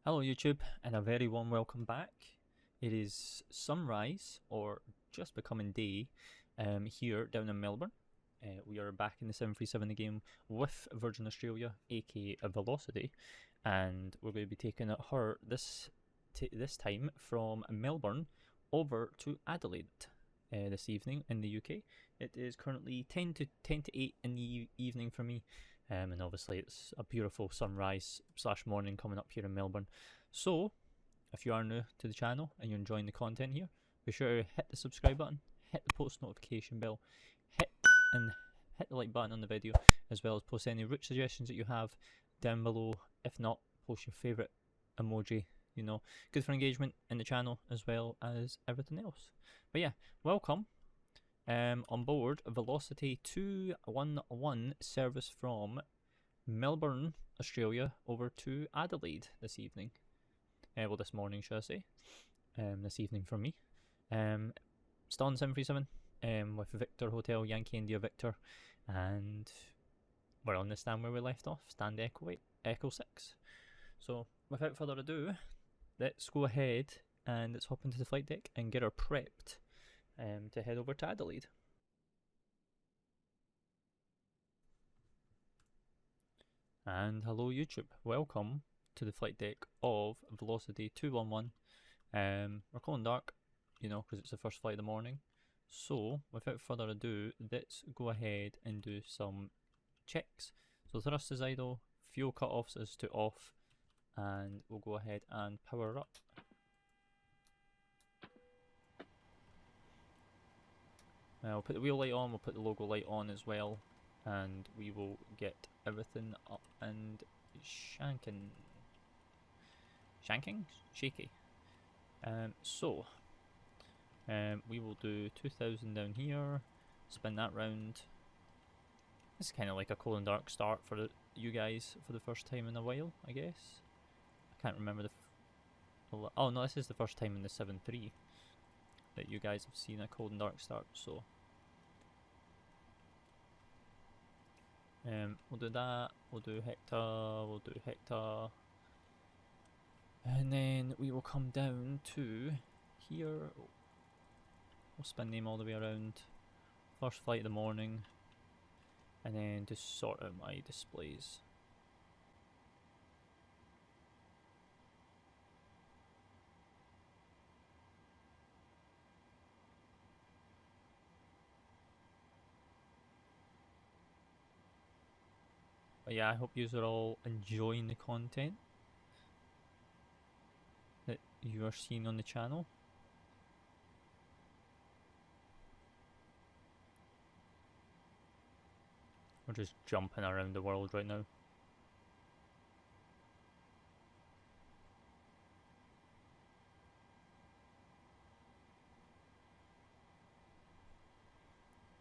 Hello YouTube, and a very warm welcome back. It is sunrise, or just becoming day, here down in Melbourne. We are back in the 737 again with Virgin Australia, aka Velocity, and we're going to be taking her this time from Melbourne over to Adelaide this evening in the UK. It is currently 10 to 8 in the evening for me. And obviously it's a beautiful sunrise / morning coming up here in Melbourne. So if you are new to the channel and you're enjoying the content here, be sure to hit the subscribe button, hit the post notification bell, hit the like button on the video, as well as post any route suggestions that you have down below. If not, post your favourite emoji, you know, good for engagement in the channel as well as everything else. But yeah, welcome. On board Velocity 211 service from Melbourne, Australia, over to Adelaide this evening. Well, this morning, should I say. This evening for me. Still on 737 with Victor Hotel, Yankee India Victor, and we're on the stand where we left off, stand Echo 6. So, without further ado, let's go ahead and let's hop into the flight deck and get her prepped to head over to Adelaide. And hello YouTube, welcome to the flight deck of Velocity 211. We're calling dark, you know, because it's the first flight of the morning. So without further ado, let's go ahead and do some checks. So thrust is idle, fuel cut-offs is to off, and we'll go ahead and power her up. We'll put the wheel light on, we'll put the logo light on as well, and we will get everything up and shaky. We will do 2000 down here, spin that round. This is kind of like a cold and dark start for you guys for the first time in a while, I guess. I can't remember oh no, this is the first time in the 7.3 that you guys have seen a cold and dark start, so we'll do that, we'll do Hector, and then we will come down to here. We'll spin them all the way around, first flight of the morning, and then just sort out my displays. But yeah, I hope you are all enjoying the content that you are seeing on the channel. We're just jumping around the world right now.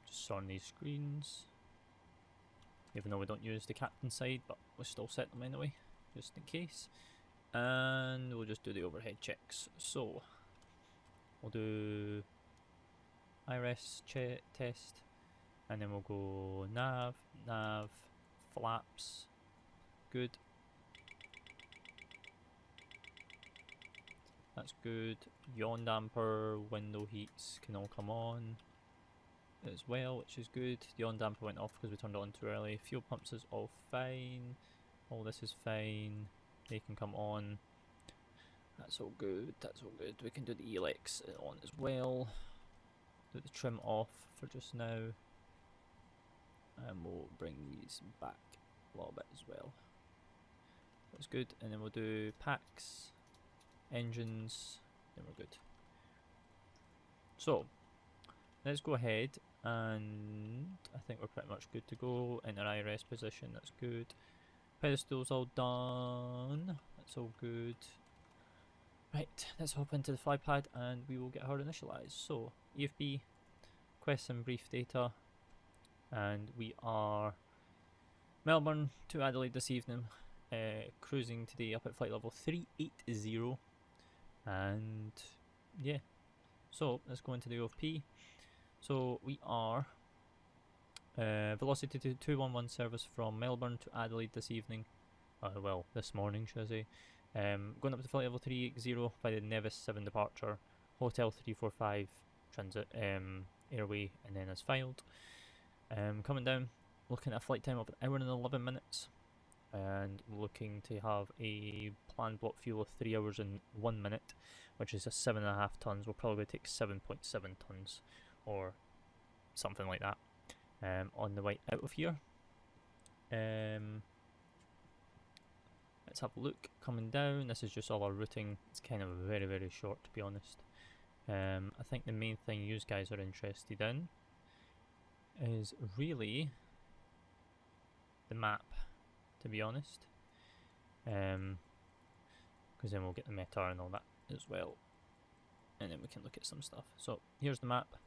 Just sorting these screens. Even though we don't use the captain side, but we'll still set them anyway, just in case. And we'll just do the overhead checks. So, we'll do IRS test, and then we'll go nav, flaps, good. That's good. Yaw damper, window heats can all come on as well, which is good. The on damper went off because we turned it on too early. Fuel pumps is all fine. All this is fine. They can come on. That's all good. That's all good. We can do the ELX on as well. Do the trim off for just now. And we'll bring these back a little bit as well. That's good. And then we'll do packs, engines, then we're good. So, let's go ahead, and I think we're pretty much good to go in our IRS position. That's good. Pedestal's all done. That's all good. Right, let's hop into the flypad and we will get her initialized. So, EFB, request some brief data, and we are Melbourne to Adelaide this evening, cruising today up at flight level 380, and yeah. So, let's go into the OFP. So we are Velocity 211 service from Melbourne to Adelaide this evening. Well, this morning, should I say. Going up to flight level 380 by the Nevis 7 departure, Hotel 345 transit airway, and then as filed. Coming down, looking at a flight time of 1 hour and 11 minutes, and looking to have a planned block fuel of 3 hours and 1 minute, which is a 7.5 tons. We'll probably take 7.7 tons or something like that on the way out of here. Let's have a look. Coming down, this is just all our routing. It's kind of very, very short, to be honest. I think the main thing you guys are interested in is really the map, to be honest. Because then we'll get the meta and all that as well. And then we can look at some stuff. So here's the map.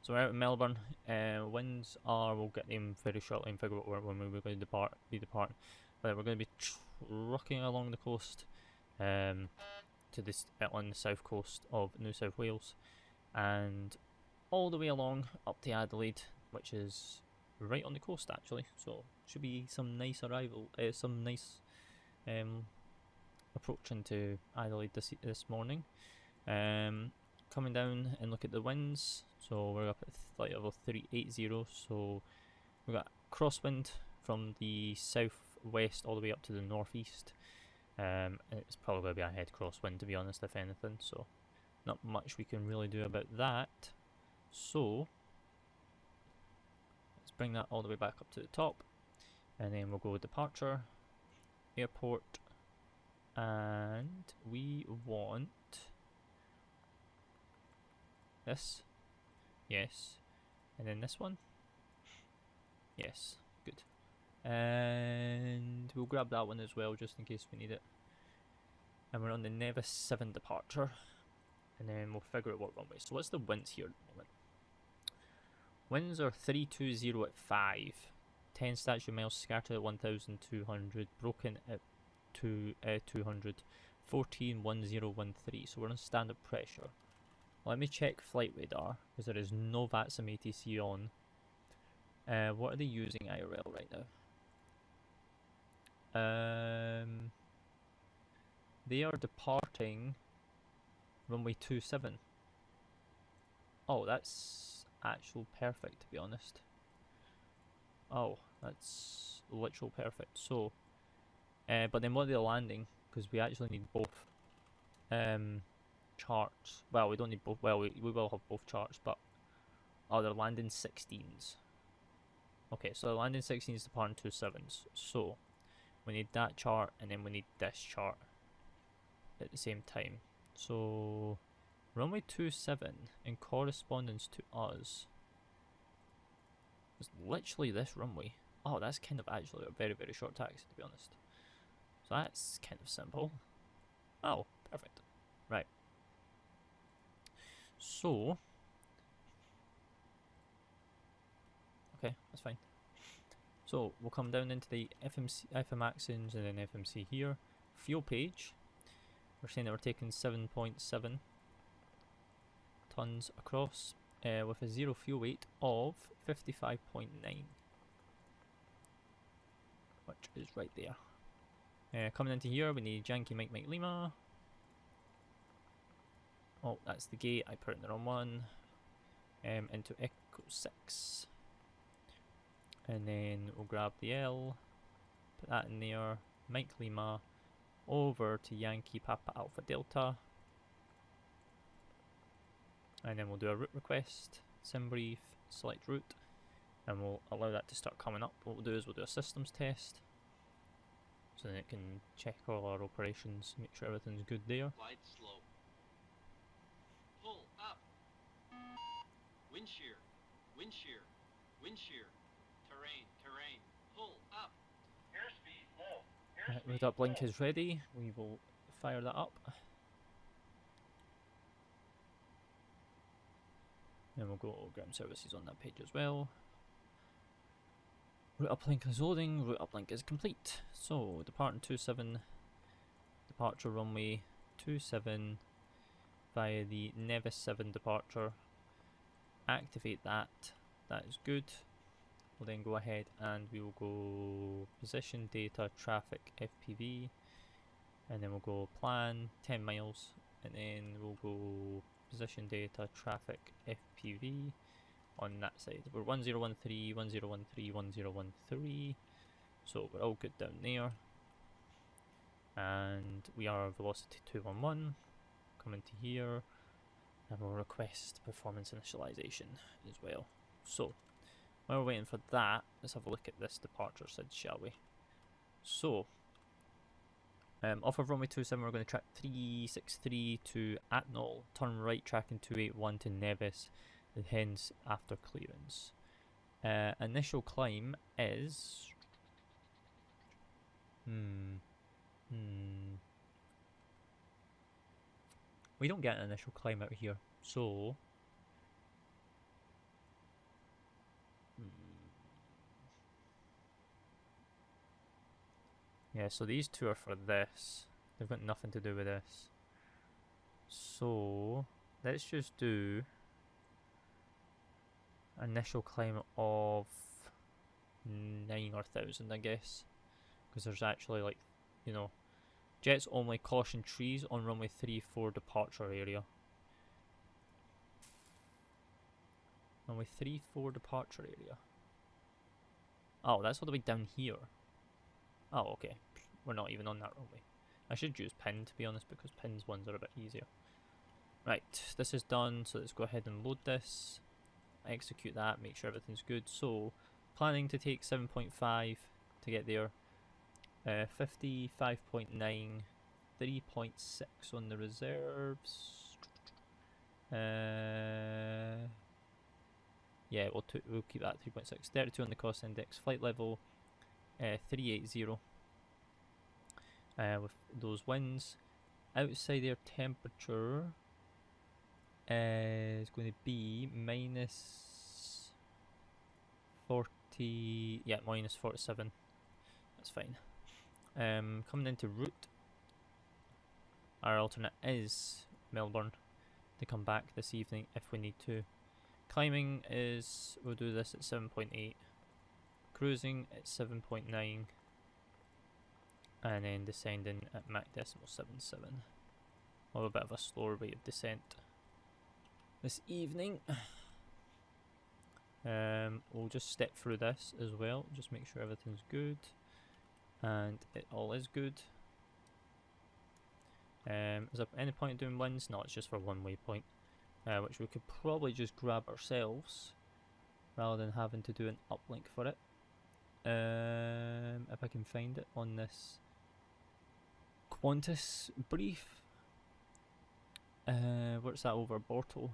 So we're out in Melbourne. Winds are, we'll get them very shortly and figure out when we're going to be departing. But we're going to be trucking along the coast to this on the south coast of New South Wales, and all the way along up to Adelaide, which is right on the coast actually. So should be some nice approach into Adelaide this morning. Coming down and look at the winds. So we're up at flight level 380. So we've got crosswind from the southwest all the way up to the northeast. It's probably going to be a head crosswind, to be honest, if anything. So not much we can really do about that. So let's bring that all the way back up to the top, and then we'll go with departure, airport, and we want this, yes, and then this one, yes, good, and we'll grab that one as well just in case we need it. And we're on the Nevis 7 departure, and then we'll figure out what runway. So what's the winds here at the moment? Winds are 320 at 5, 10 statute miles scattered at 1,200, broken at 200, 14 1013. So we're on standard pressure. Let me check flight radar, because there is no VATSIM ATC on. What are they using IRL right now? They are departing runway 27. Oh, that's actual perfect, to be honest. Oh, that's literal perfect. So, but then what are they landing? Because we actually need both charts. Well, we don't need both. Well, we will have both charts, but oh, they're landing 16s. Okay, so they're landing 16s, departing 27s. So we need that chart, and then we need this chart at the same time. So runway 27 in correspondence to us is literally this runway. Oh, that's kind of actually a very, very short taxi, to be honest. So that's kind of simple. Oh, perfect. Right. So, okay, that's fine. So we'll come down into the FM Axons and then FMC here. Fuel page. We're saying that we're taking 7.7 tons across with a zero fuel weight of 55.9, which is right there. Coming into here, we need Yankee Mike Mike Lima. Oh, that's the gate. I put it in the wrong one. Into Echo 6. And then we'll grab the L, put that in there, Mike Lima, over to Yankee Papa Alpha Delta. And then we'll do a route request, sim brief, select route, and we'll allow that to start coming up. What we'll do is we'll do a systems test, so then it can check all our operations, make sure everything's good there. Glide slow. Pull up. Wind shear. Wind shear. Wind shear. Terrain. Terrain. Pull up. Airspeed low. Right, route uplink is ready. We will fire that up. Then we'll go ground services on that page as well. Route uplink is loading. Route uplink is complete. So departing 27, departure runway 27 via the Nevis 7 departure. Activate that. That is good. We'll then go ahead and we will go position data traffic FPV. and then we'll go plan 10 miles, and then we'll go position data traffic FPV on that side. We're 1013, 1013, 1013, so we're all good down there. And we are velocity 211, coming to here, and we'll request performance initialization as well. So while we're waiting for that, let's have a look at this departure SID, shall we? So off of runway 27 we're going to track 363 to Atnol, turn right tracking 281 to Nevis, and hence after clearance. Initial climb is we don't get an initial climb out here, so yeah, so these two are for this. They've got nothing to do with this. So let's just do initial climb of 9 or 1,000, I guess, because there's actually, like, you know, jets only, caution trees on runway 34 departure area. Runway 34 departure area. Oh, that's all the way down here. Oh, okay. We're not even on that runway. I should use pin, to be honest, because pins ones are a bit easier. Right, this is done, so let's go ahead and load this. Execute that, make sure everything's good. So, planning to take 7.5 to get there. 55.9, 3.6 on the reserves. Yeah, we'll keep that 3.6. 32 on the cost index. Flight level 380. With those winds. Outside air temperature is going to be minus 40. Yeah, minus 47. That's fine. Coming into route, our alternate is Melbourne to come back this evening if we need to. Climbing is, we'll do this at 7.8, cruising at 7.9, and then descending at Mach 0.77. We'll have a bit of a slower rate of descent this evening. We'll just step through this as well, just make sure everything's good. And it all is good. Is there any point in doing winds? No, it's just for one waypoint, which we could probably just grab ourselves rather than having to do an uplink for it. If I can find it on this Qantas brief. What's that over Bortle?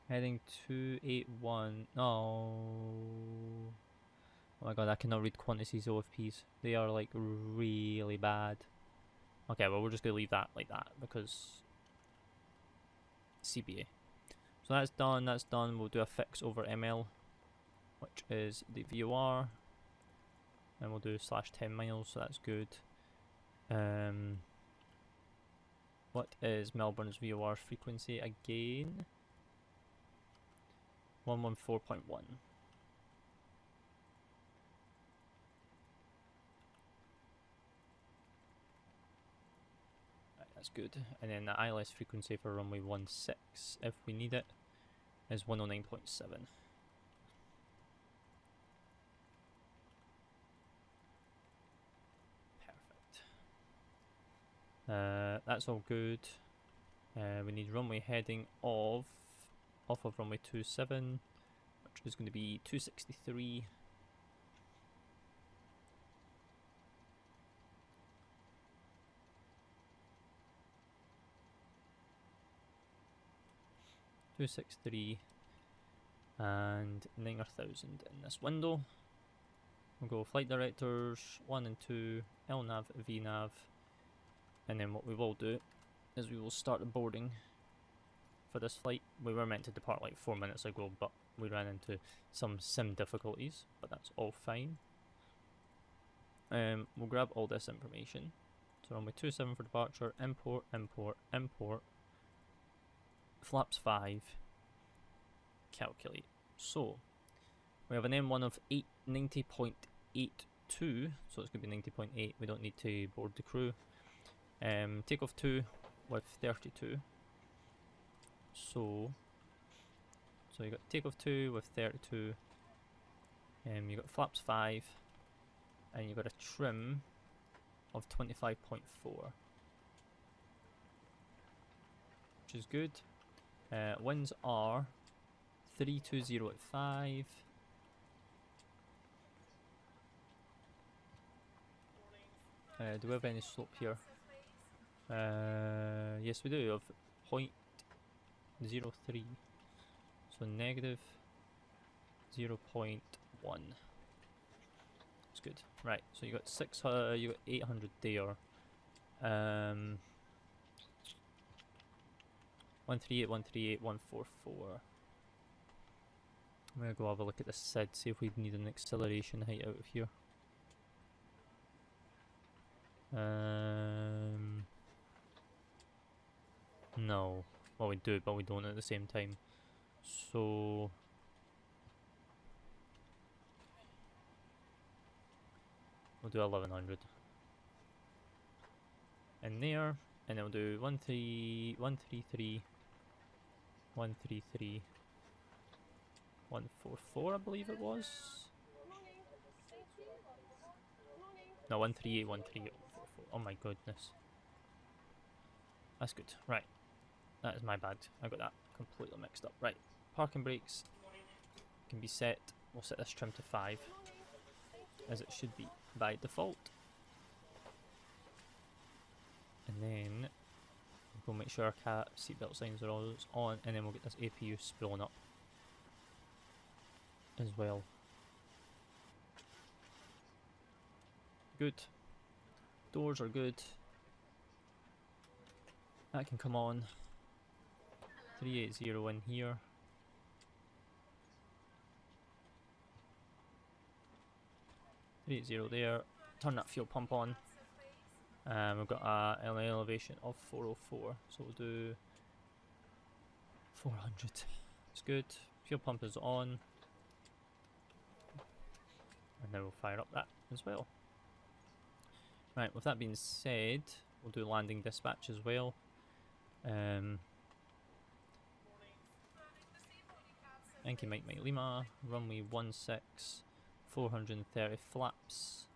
Heading 281. Oh. Oh my god, I cannot read Qantas's OFPs. They are like really bad. Okay, well we're just going to leave that like that because CBA. So that's done. We'll do a fix over ML, which is the VOR. And we'll do /10 miles, so that's good. What is Melbourne's VOR frequency again? 114.1. Right, that's good. And then the ILS frequency for runway 16, if we need it, is 109.7. Perfect. That's all good. We need runway heading off of runway 27, which is going to be 263. And 9,000 in this window. We'll go flight directors 1 and 2, LNAV, VNAV, and then what we will do is we will start the boarding for this flight. We were meant to depart like 4 minutes ago, but we ran into some sim difficulties, but that's all fine. We'll grab all this information. So runway 27 for departure, import, flaps 5. Calculate. So, we have an M1 of 90.82, so it's going to be 90.8. We don't need to board the crew. Takeoff 2 with 32. So you got takeoff 2 with 32. You got flaps 5, and you got a trim of 25.4, which is good. Winds are 320 at 5. Do we have any slope here? Yes, we do, of 0.03. So negative 0.1. That's good. Right, so you got 800 there. 138, 138, 144. I'm gonna go have a look at the SID, see if we need an acceleration height out of here. No. Well, we do, but we don't at the same time. So we'll do 1100 in there, and then we'll do 133, 133, 144, I believe it was. No, 138, 138, 144. Oh my goodness. That's good. Right. That is my bad. I got that completely mixed up. Right. Parking brakes can be set. We'll set this trim to 5, as it should be by default. And then we'll make sure our seatbelt signs are all on, and then we'll get this APU spooling up as well. Good. Doors are good. That can come on. 380 in here. There. Turn that fuel pump on. We've got an elevation of 404, so we'll do 400. It's good. Fuel pump is on, and then we'll fire up that as well. Right. With that being said, we'll do landing dispatch as well. Yankee Mike Mike Lima, runway 16, 430 flaps,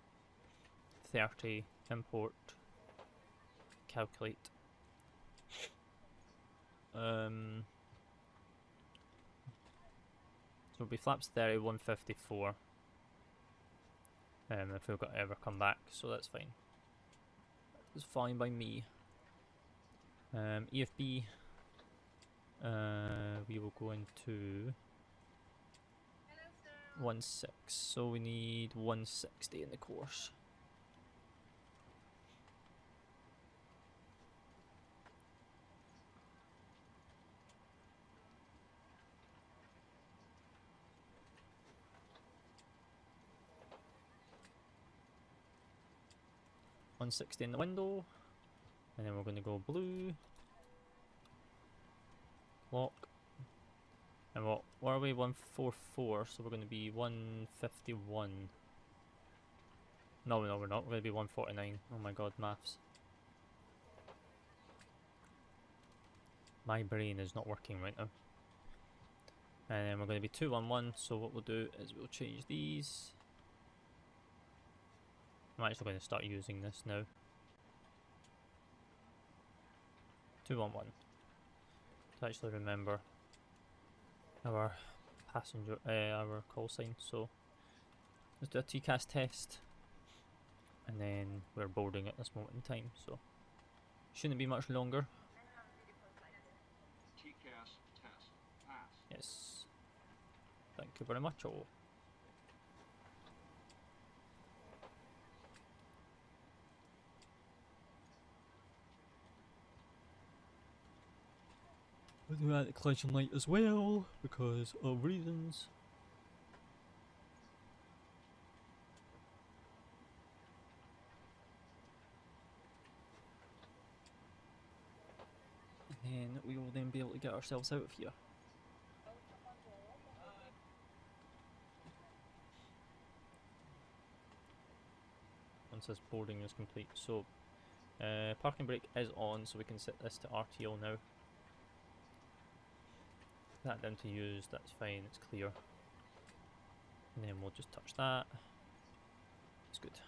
30, import, calculate. So it'll be flaps 30, 154, if we've got to ever come back, so that's fine. It's fine by me. EFB, we will go into 16, so we need 160 in the course. $160 in the window, and then we're going to go blue, lock, and what are we? 144, so we're going to be 151. No, we're not. We're going to be 149. Oh my god, maths. My brain is not working right now. And then we're going to be 211, so what we'll do is we'll change these. I'm actually going to start using this now. 211. To actually remember our passenger, our call sign. So let's do a TCAS test, and then we're boarding at this moment in time. So shouldn't be much longer. TCAS test pass. Yes. Thank you very much, all. We'll do that at collision light as well, because of reasons. And then we will then be able to get ourselves out of here. Once this boarding is complete. So parking brake is on, so we can set this to RTO now. That down to use, that's fine, it's clear. And then we'll just touch that. It's good.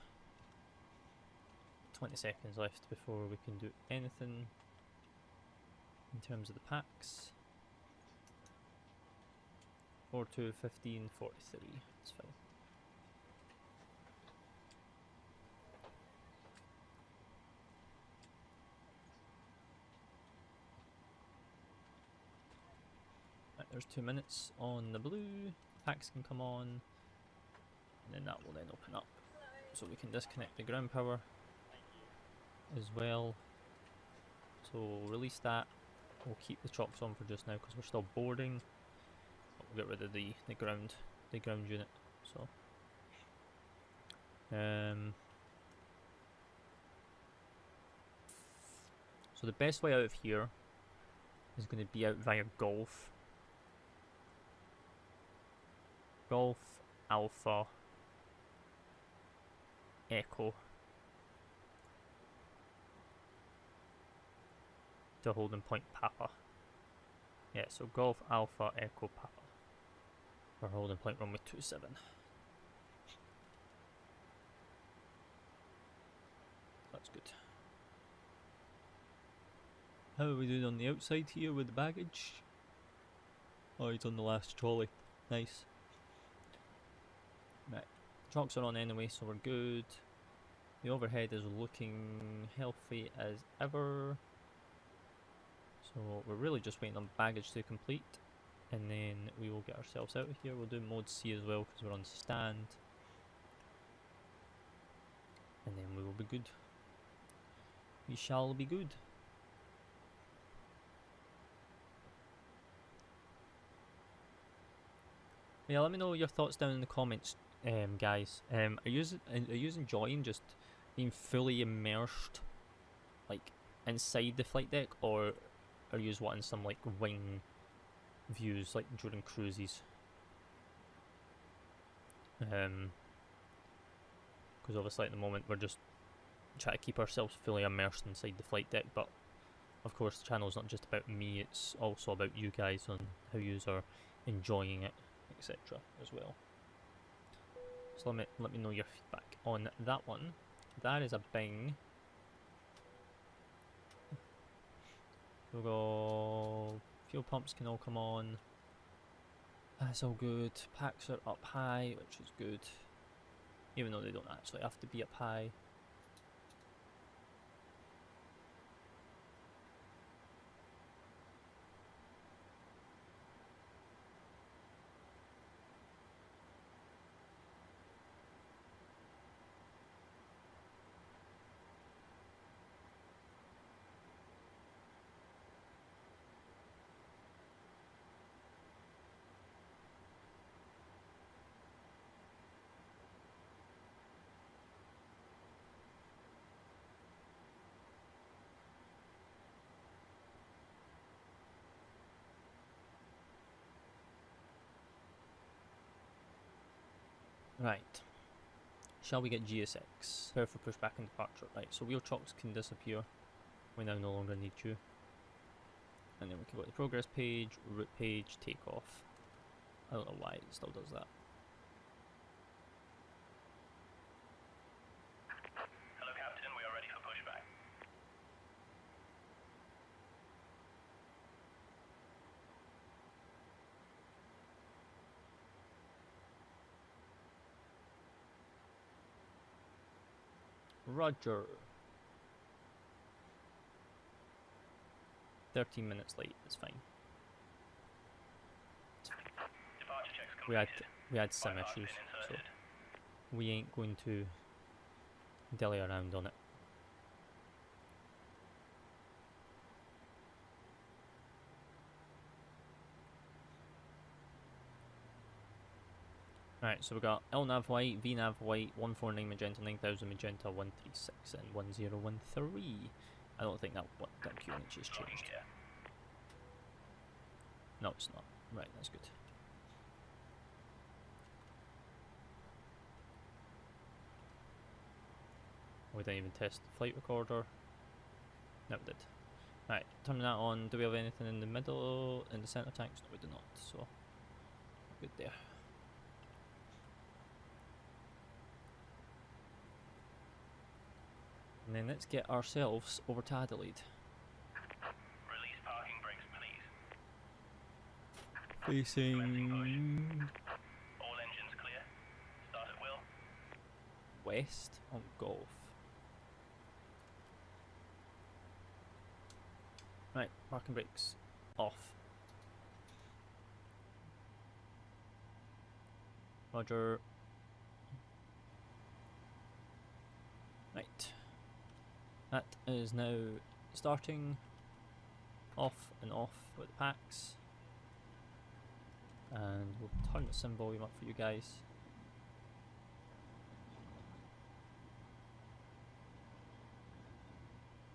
20 seconds left before we can do anything in terms of the packs. 42, 15, 43, that's fine. Right, there's 2 minutes on the blue, packs can come on, and then that will then open up. So we can disconnect the ground power as well. So we'll release that. We'll keep the chocks on for just now because we're still boarding. But we'll get rid of the ground unit. So so the best way out of here is going to be out via Golf. Golf Alpha Echo to holding point Papa. Yeah, so Golf Alpha Echo Papa for holding point runway 27. That's good. How are we doing on the outside here with the baggage? Oh, he's on the last trolley. Nice. Right, chocks are on anyway, so we're good. The overhead is looking healthy as ever. So we're really just waiting on baggage to complete, and then we will get ourselves out of here. We'll do mode C as well because we're on stand, and then we will be good. We shall be good. Yeah, let me know your thoughts down in the comments, guys. Are you enjoying just being fully immersed, like inside the flight deck, or are you wanting some like wing views, like during cruises? Because obviously at the moment we're just trying to keep ourselves fully immersed inside the flight deck, but of course the channel is not just about me; it's also about you guys on how you are enjoying it, etc. as well. So let me know your feedback on that one. That is a Bing. We'll go. Fuel pumps can all come on. That's all good. Packs are up high, which is good. Even though they don't actually have to be up high. Right. Shall we get GSX? Prepare for pushback and departure. Right, so wheel chocks can disappear. We now no longer need you. And then we can go to the progress page, route page, takeoff. I don't know why it still does that. Hello Captain, we are ready for pushback. Roger. 13 minutes late, it's fine. Departure checks completed. We had some issues, so we ain't going to dilly around on it. Right, so we got LNAV white, VNAV white, 149 magenta, 9000 magenta, 136 and 1013. I don't think that QNH has changed. No, it's not. Right, that's good. We didn't even test the flight recorder. No, we did. Right, turning that on. Do we have anything in the middle, in the centre tanks? No, we do not. So, good there. And then let's get ourselves over to Adelaide. Release parking brakes, please. Facing All engines clear. Start at will. west on Golf. Right, parking brakes off. Roger. Right. That is now starting off and off with the packs. And we'll turn the sim volume up for you guys.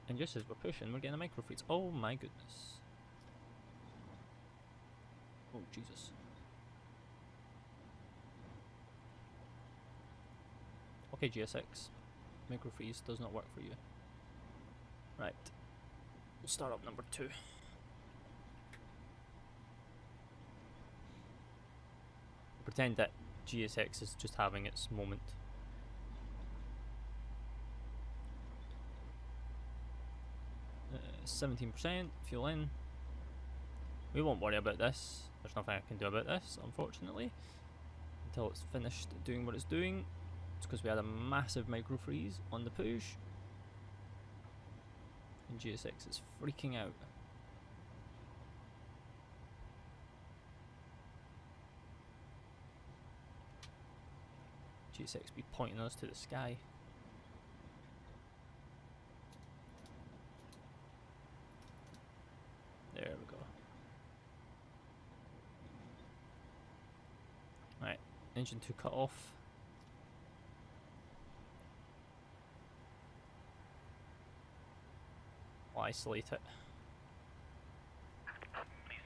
And just as we're pushing, we're getting a micro freeze. Oh my goodness. Oh Jesus. Okay, GSX. Micro freeze does not work for you. Right. We'll start up number 2. Pretend that GSX is just having its moment. Uh, 17% fuel in. We won't worry about this. There's nothing I can do about this, unfortunately, until it's finished doing what it's doing. It's because we had a massive micro freeze on the push, and GSX is freaking out. GSX be pointing us to the sky. There we go. Right, engine 2 cut off. I'll isolate it,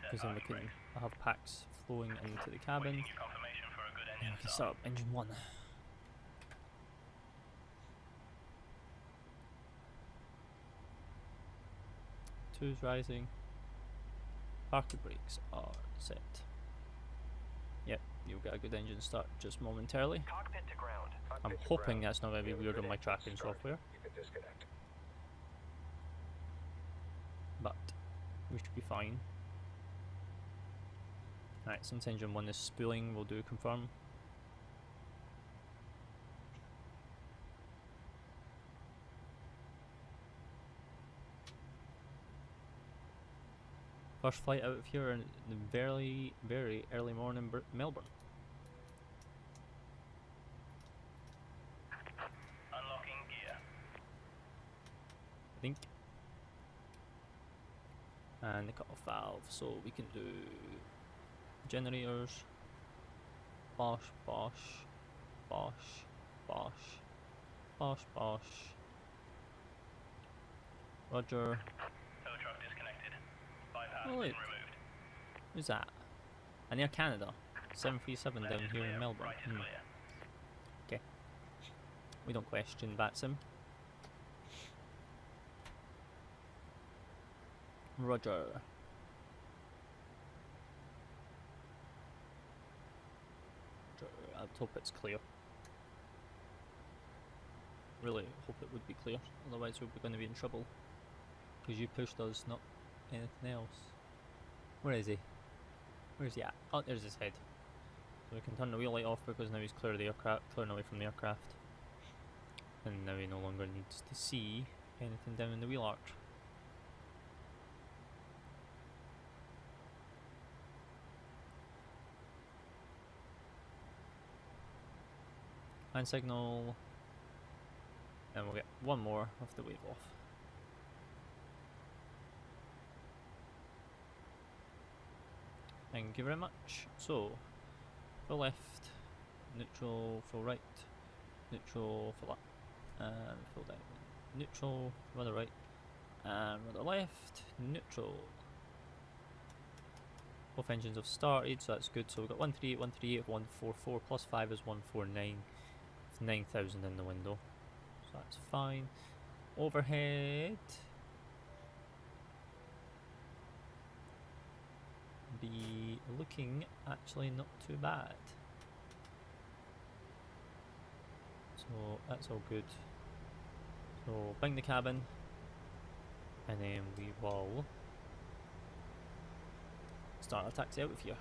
because then we can have packs flowing into the cabin. Waiting your confirmation for a good And engine we can start. start up engine 1. 2's rising. Parking brakes are set. Yep, you'll get a good engine start just momentarily. Cockpit to ground. I'm hoping that's not going to be weird on my tracking software, You can disconnect. but we should be fine. Right, since engine 1 is spooling, we'll do confirm. First flight out of here in the very, very early morning Melbourne. Unlocking gear. I think. And the cut-off valve, so we can do generators. Bosh, bosh, bosh, bosh, bosh, bosh. Roger. Tow truck disconnected. Bypass Oh, pin wait. removed. Who's that? And Air Canada. 737 down Left is here in clear. Melbourne. Right is clear. Okay. We don't question VATSIM. Roger. I hope it's clear. Really hope it would be clear, otherwise we're going to be in trouble. Because you pushed us, not anything else. Where is he? Where's he at? Oh, there's his head. So we can turn the wheel light off because now he's clear of the aircraft, clearing away from the aircraft. And now he no longer needs to see anything down in the wheel arch. Hand signal, and we'll get one more of the wave off. Thank you very much. So, full left, neutral, full right, neutral, full up, and full down. Neutral, rudder right, and rudder left, neutral. Both engines have started, so that's good. So we've got 138, 138, 144, plus 5 is 149. It's 9,000 in the window, so that's fine. Overhead. Be looking actually not too bad. So that's all good. So bang the cabin, and then we will start our taxi out of here.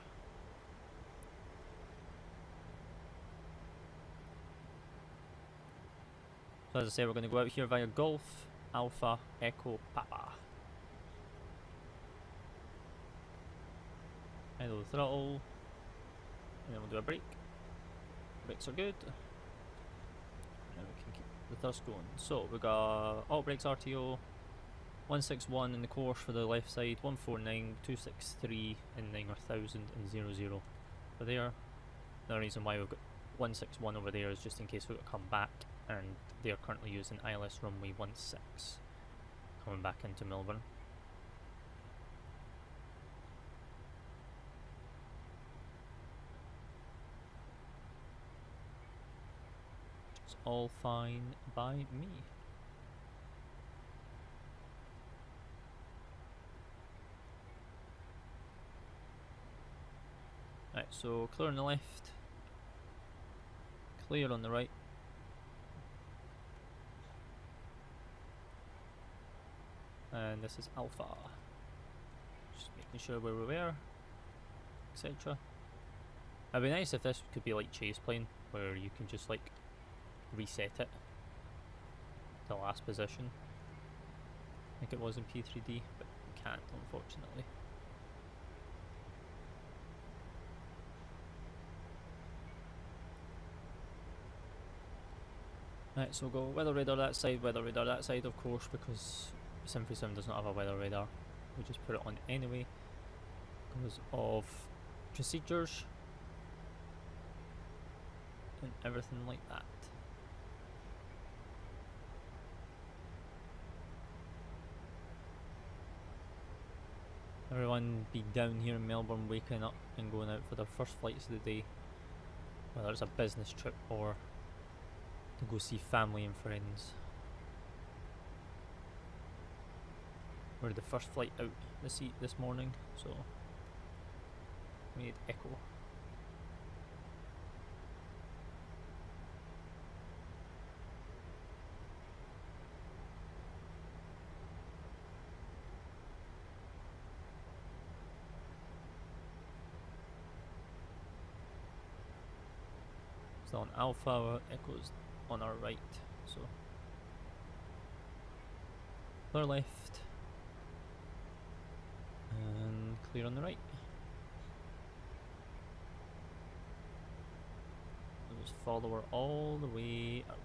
So as I say, we're going to go out here via Golf, Alpha, Echo, Papa. Idle the throttle, and then we'll do a brake. Brakes are good. And we can keep the thrust going. So we've got Orbx RTO, 161 in the course for the left side, 149, 263 in 9000 and 00 for there. The reason why we've got 161 over there is just in case we've got to come back, and they are currently using ILS runway 16 coming back into Melbourne. It's all fine by me. Right, so clear on the left, clear on the right. And this is Alpha. Just making sure where we were, etc. It'd be nice if this could be like chase plane, where you can just like reset it to last position, like it was in P3D, but you can't, unfortunately. Right, so we'll go weather radar that side, of course, because Sim37 does not have a weather radar. We just put it on anyway because of procedures and everything like that. Everyone be down here in Melbourne waking up and going out for their first flights of the day, whether it's a business trip or to go see family and friends. We're the first flight out this morning, so we need Echo. So on Alpha, Echo's on our right, so clear left and clear on the right. We'll just follow her all the way around.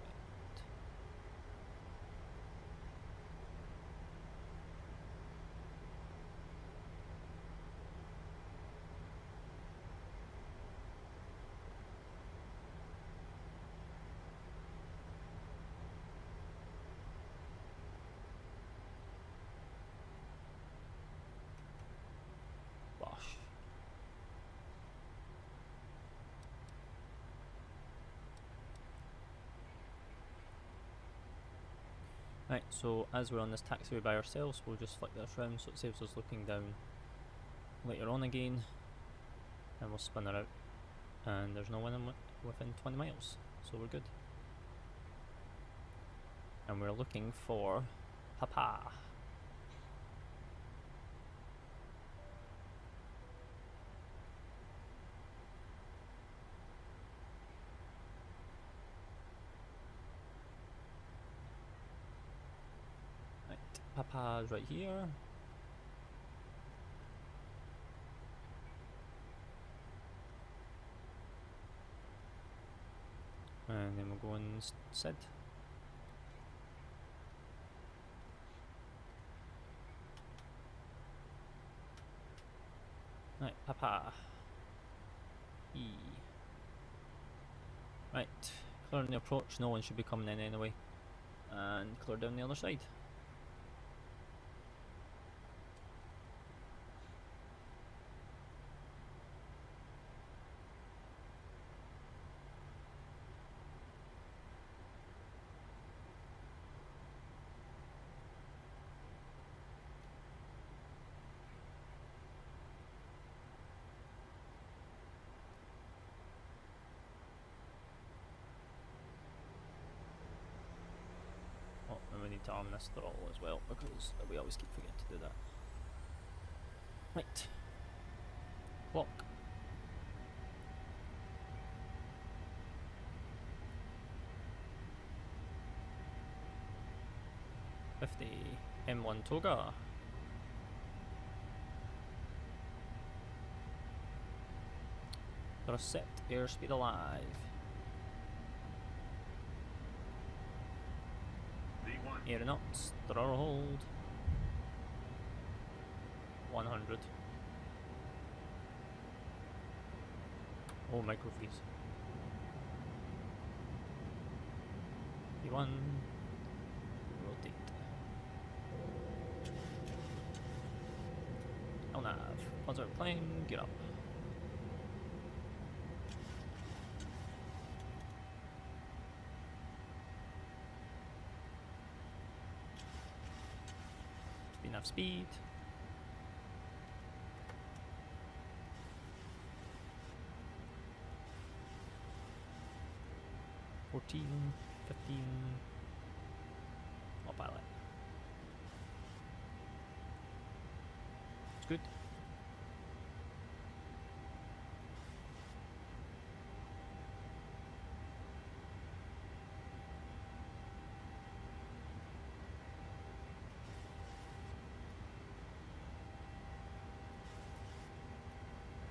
Right, so as we're on this taxiway by ourselves, we'll just flick this round so it saves us looking down later on again, and we'll spin her out, and there's no one within 20 miles, so we're good. And we're looking for Papa. Papa's right here. And then we'll go and Sid. Right, Papa. E. Right, clear on the approach, no one should be coming in anyway. And clear down the other side. arm this throttle as well, because we always keep forgetting to do that. Right. Lock. M1 Toga. Thrust set, airspeed alive. Aeronauts, throttle hold. 100. Oh, micro freeze. V1. Rotate. LNAV. Positive climb, get up. Enough speed. $14, $15. Autopilot. It's good.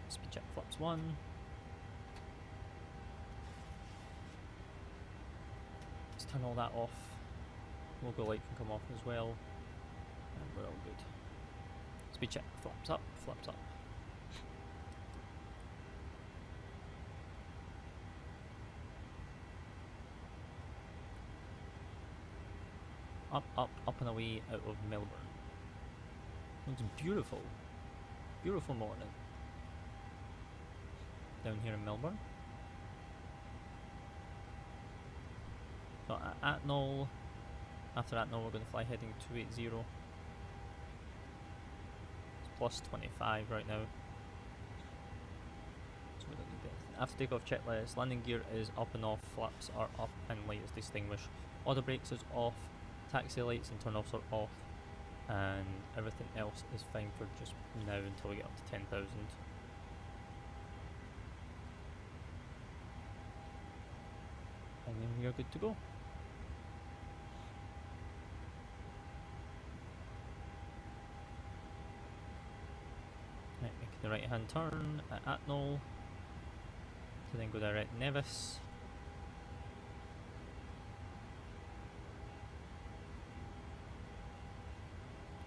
Speed check flaps 1. Let's turn all that off. Logo light can come off as well. And we're all good. Speed check flaps up, flaps up. Up, up, up and away out of Melbourne. Looks beautiful. Beautiful morning. Down here in Melbourne. So at Atnall, after Atnall we're going to fly heading 280. It's plus 25 right now. So we don't need anything. After takeoff checklist, landing gear is up and off, flaps are up and light is distinguished. Auto brakes is off, taxi lights and turn-offs are off, and everything else is fine for just now until we get up to 10,000. And then we are good to go. Right, making the right hand turn at Atnall to then go direct Nevis.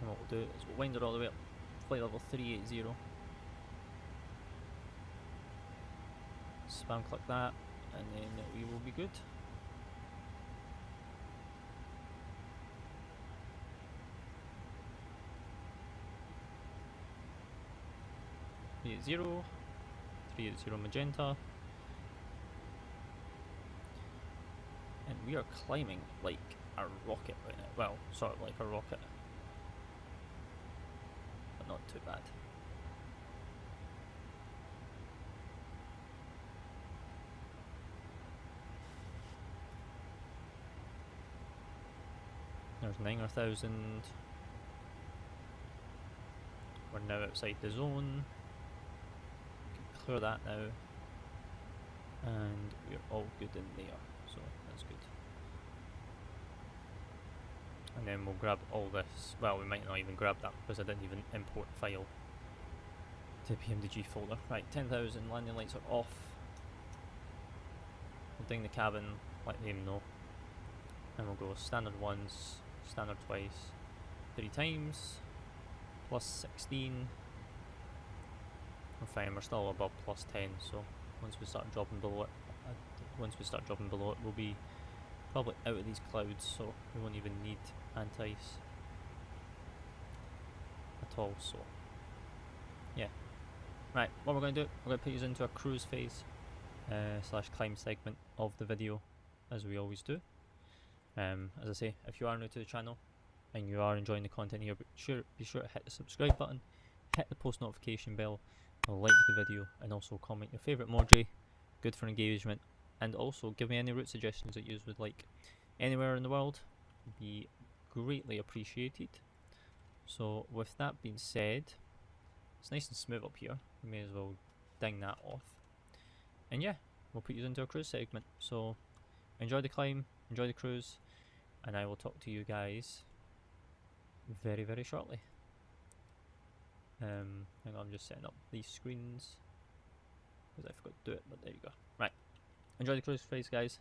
And what we'll do is we'll wind it all the way up, flight level 380. Spam click that, and then we will be good. Zero, 380 magenta, and we are climbing like a rocket right now. Well, sort of like a rocket, but not too bad. There's 9,000. We're now outside the zone. Clear that now, and we're all good in there, so that's good. And then we'll grab all this. Well, we might not even grab that because I didn't even import file to PMDG folder. Right, 10,000, landing lights are off. We'll ding the cabin, let them know, and we'll go standard once, standard twice, 3 times, plus 16. We're fine, we're still above plus 10, so once we start dropping below it, we'll be probably out of these clouds, so we won't even need anti-ice at all, so yeah. Right, what we're going to do, we're going to put you into a cruise phase slash climb segment of the video, as we always do. As I say, if you are new to the channel and you are enjoying the content here, be sure to hit the subscribe button, hit the post notification bell, like the video, and also comment your favourite emoji, good for engagement, and also give me any route suggestions that you would like anywhere in the world. Be greatly appreciated. So with that being said, it's nice and smooth up here. We may as well ding that off. And yeah, we'll put you into a cruise segment. So enjoy the climb, enjoy the cruise, and I will talk to you guys very, very shortly. Hang on, I'm just setting up these screens because I forgot to do it, but there you go. Right, enjoy the cruise phase, guys.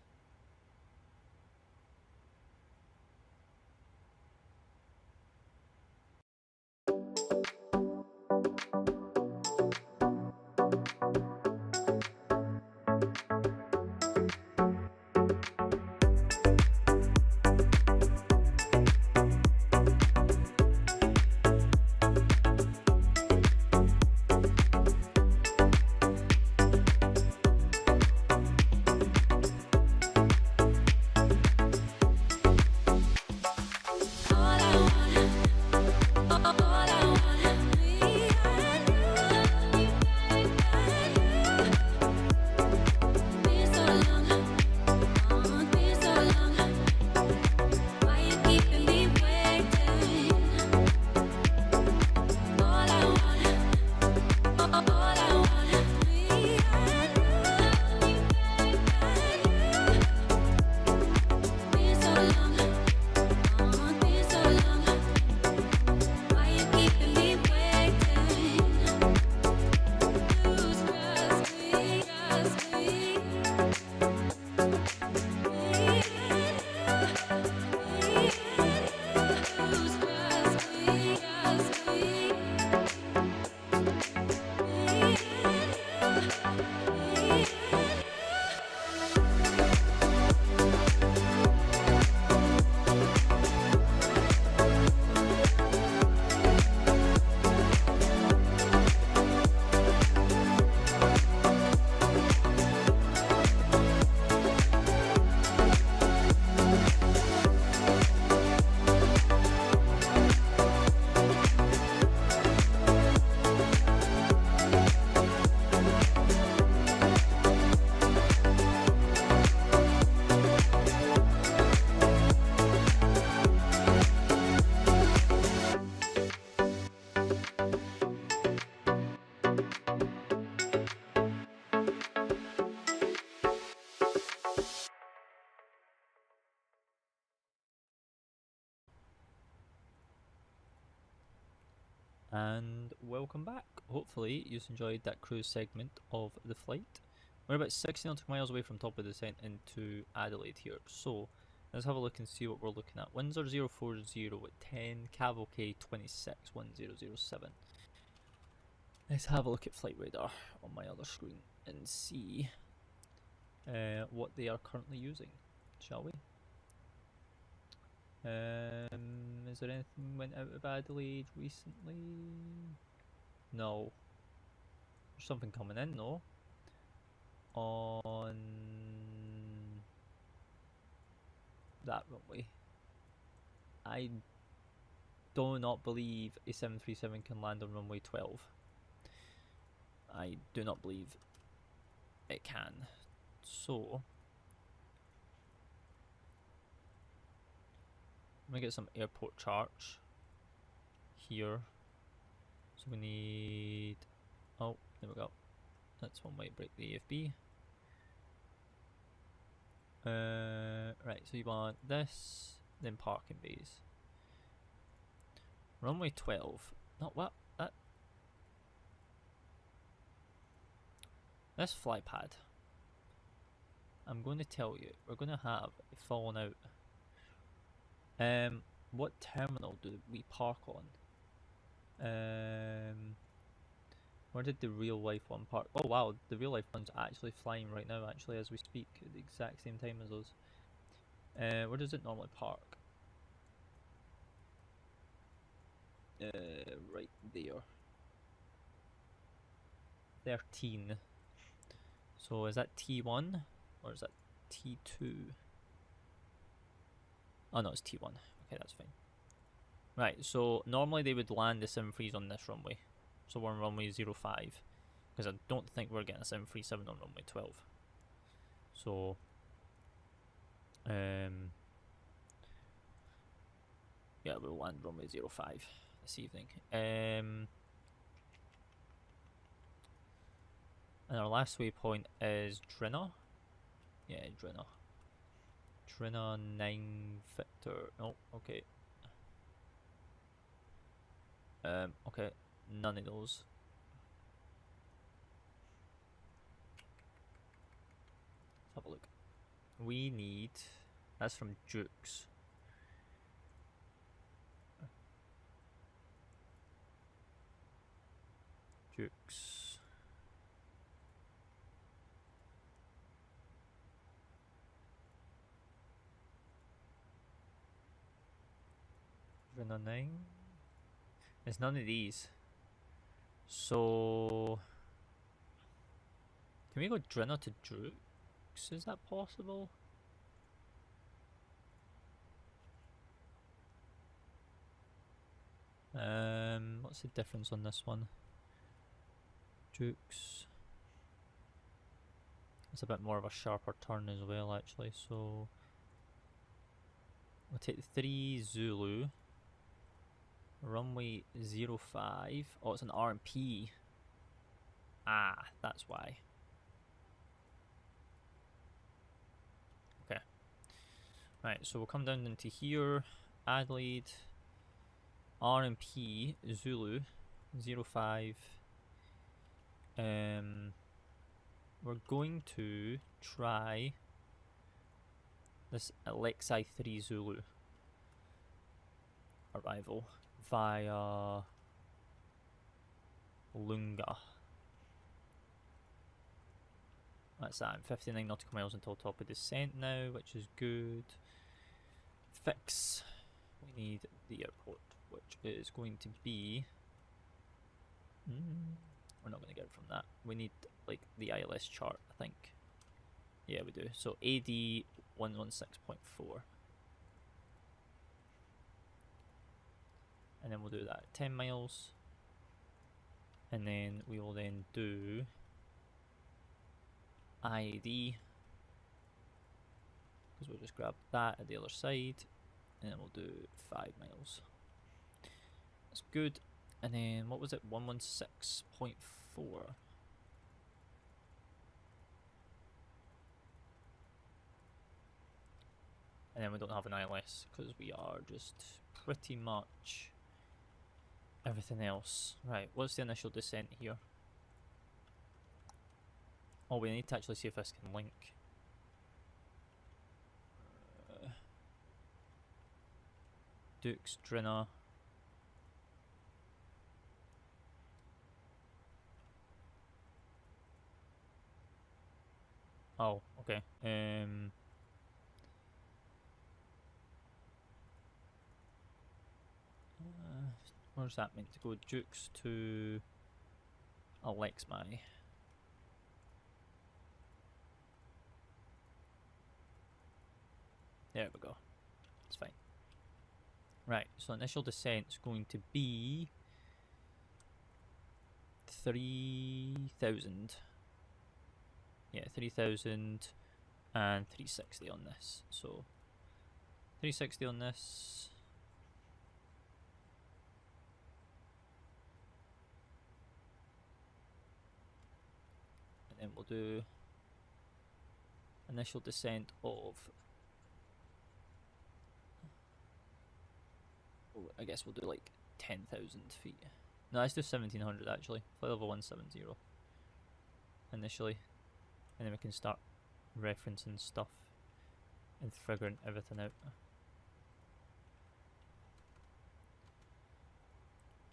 And welcome back. Hopefully you enjoyed that cruise segment of the flight. We're about 60 nautical miles away from top of the descent into Adelaide here. So let's have a look and see what we're looking at. Winds are 040 at 10, cavalcade 26, 1007. Let's have a look at flight radar on my other screen and see what they are currently using, shall we? Is there anything went out of Adelaide recently? No. There's something coming in though. On that runway. I do not believe a 737 can land on runway 12. I do not believe it can. So I'm gonna get some airport charts here. So we need, oh, there we go. That's one way to break the AFB. Right, so you want this, then parking bays. Runway 12. Not what? This fly pad. I'm going to tell you, we're going to have it fallen out. What terminal do we park on? Where did the real life one park? Oh wow, the real life one's actually flying right now, actually, as we speak, at the exact same time as us. Where does it normally park? Right there. 13. So is that T1 or is that T2? Oh no, it's T1. Okay, that's fine. Right, so normally they would land the 737s on this runway. So we're on runway 05. Because I don't think we're getting a 737 on runway 12. So Yeah, we'll land runway 05 this evening. And our last waypoint is Drinna. Yeah, Drinna. Drinna 9 Victor. Oh, okay. Okay, none of those. Let's have a look. We need. That's from Dukes. Dukes. Drinna 9. There's none of these. So. Can we go Drinna to Dukes? Is that possible? What's the difference on this one? Dukes. It's a bit more of a sharper turn as well, actually. So we'll take the 3 Zulu. Runway 05. Oh, it's an RMP. Ah, that's why. Okay. Right, so we'll come down into here. Adelaide. RMP Zulu 05. We're going to try this Alexei 3 Zulu arrival via Lunga. That's that. 59 nautical miles until top of descent now, which is good. Fix. We need the airport, which is going to be. We're not going to get it from that. We need like the ILS chart, I think. Yeah, we do. So AD 116.4. And then we'll do that at 10 miles. And then we will then do IAD. Because we'll just grab that at the other side. And then we'll do 5 miles. That's good. And then what was it? 116.4. And then we don't have an ILS because we are just pretty much everything else. Right, what's the initial descent here? Oh, we need to actually see if this can link. Dukes, Drinna. Oh, okay. Where's that meant to go? Dukes to Alexei. There we go. It's fine. Right, so initial descent is going to be 3,000. Yeah, 3,000 and 360 on this. So 360 on this. And then we'll do initial descent of, oh, I guess we'll do like 10,000 feet. No, let's do 1,700 actually. Flight level 170 initially. And then we can start referencing stuff and figuring everything out.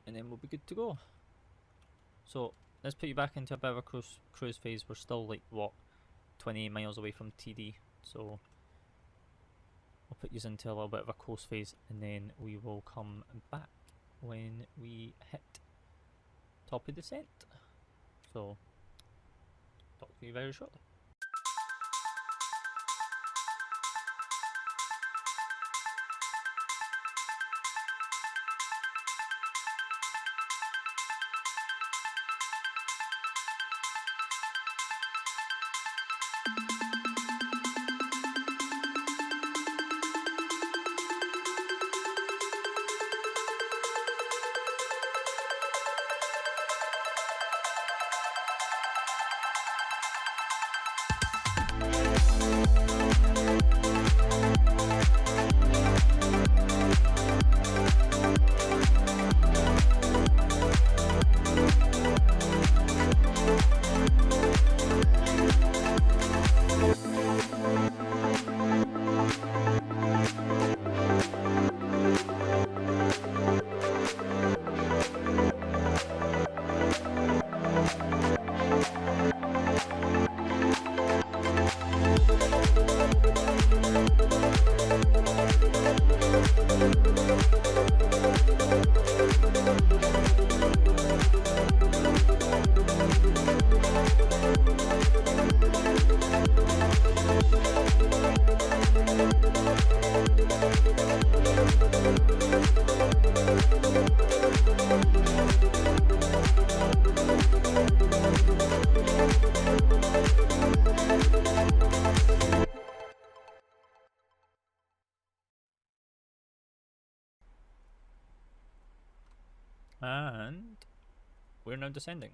And then we'll be good to go. So let's put you back into a bit of a cruise phase. We're still like, what, 28 miles away from TD. So I'll put you into a little bit of a coast phase and then we will come back when we hit top of descent. So talk to you very shortly. And we're now descending.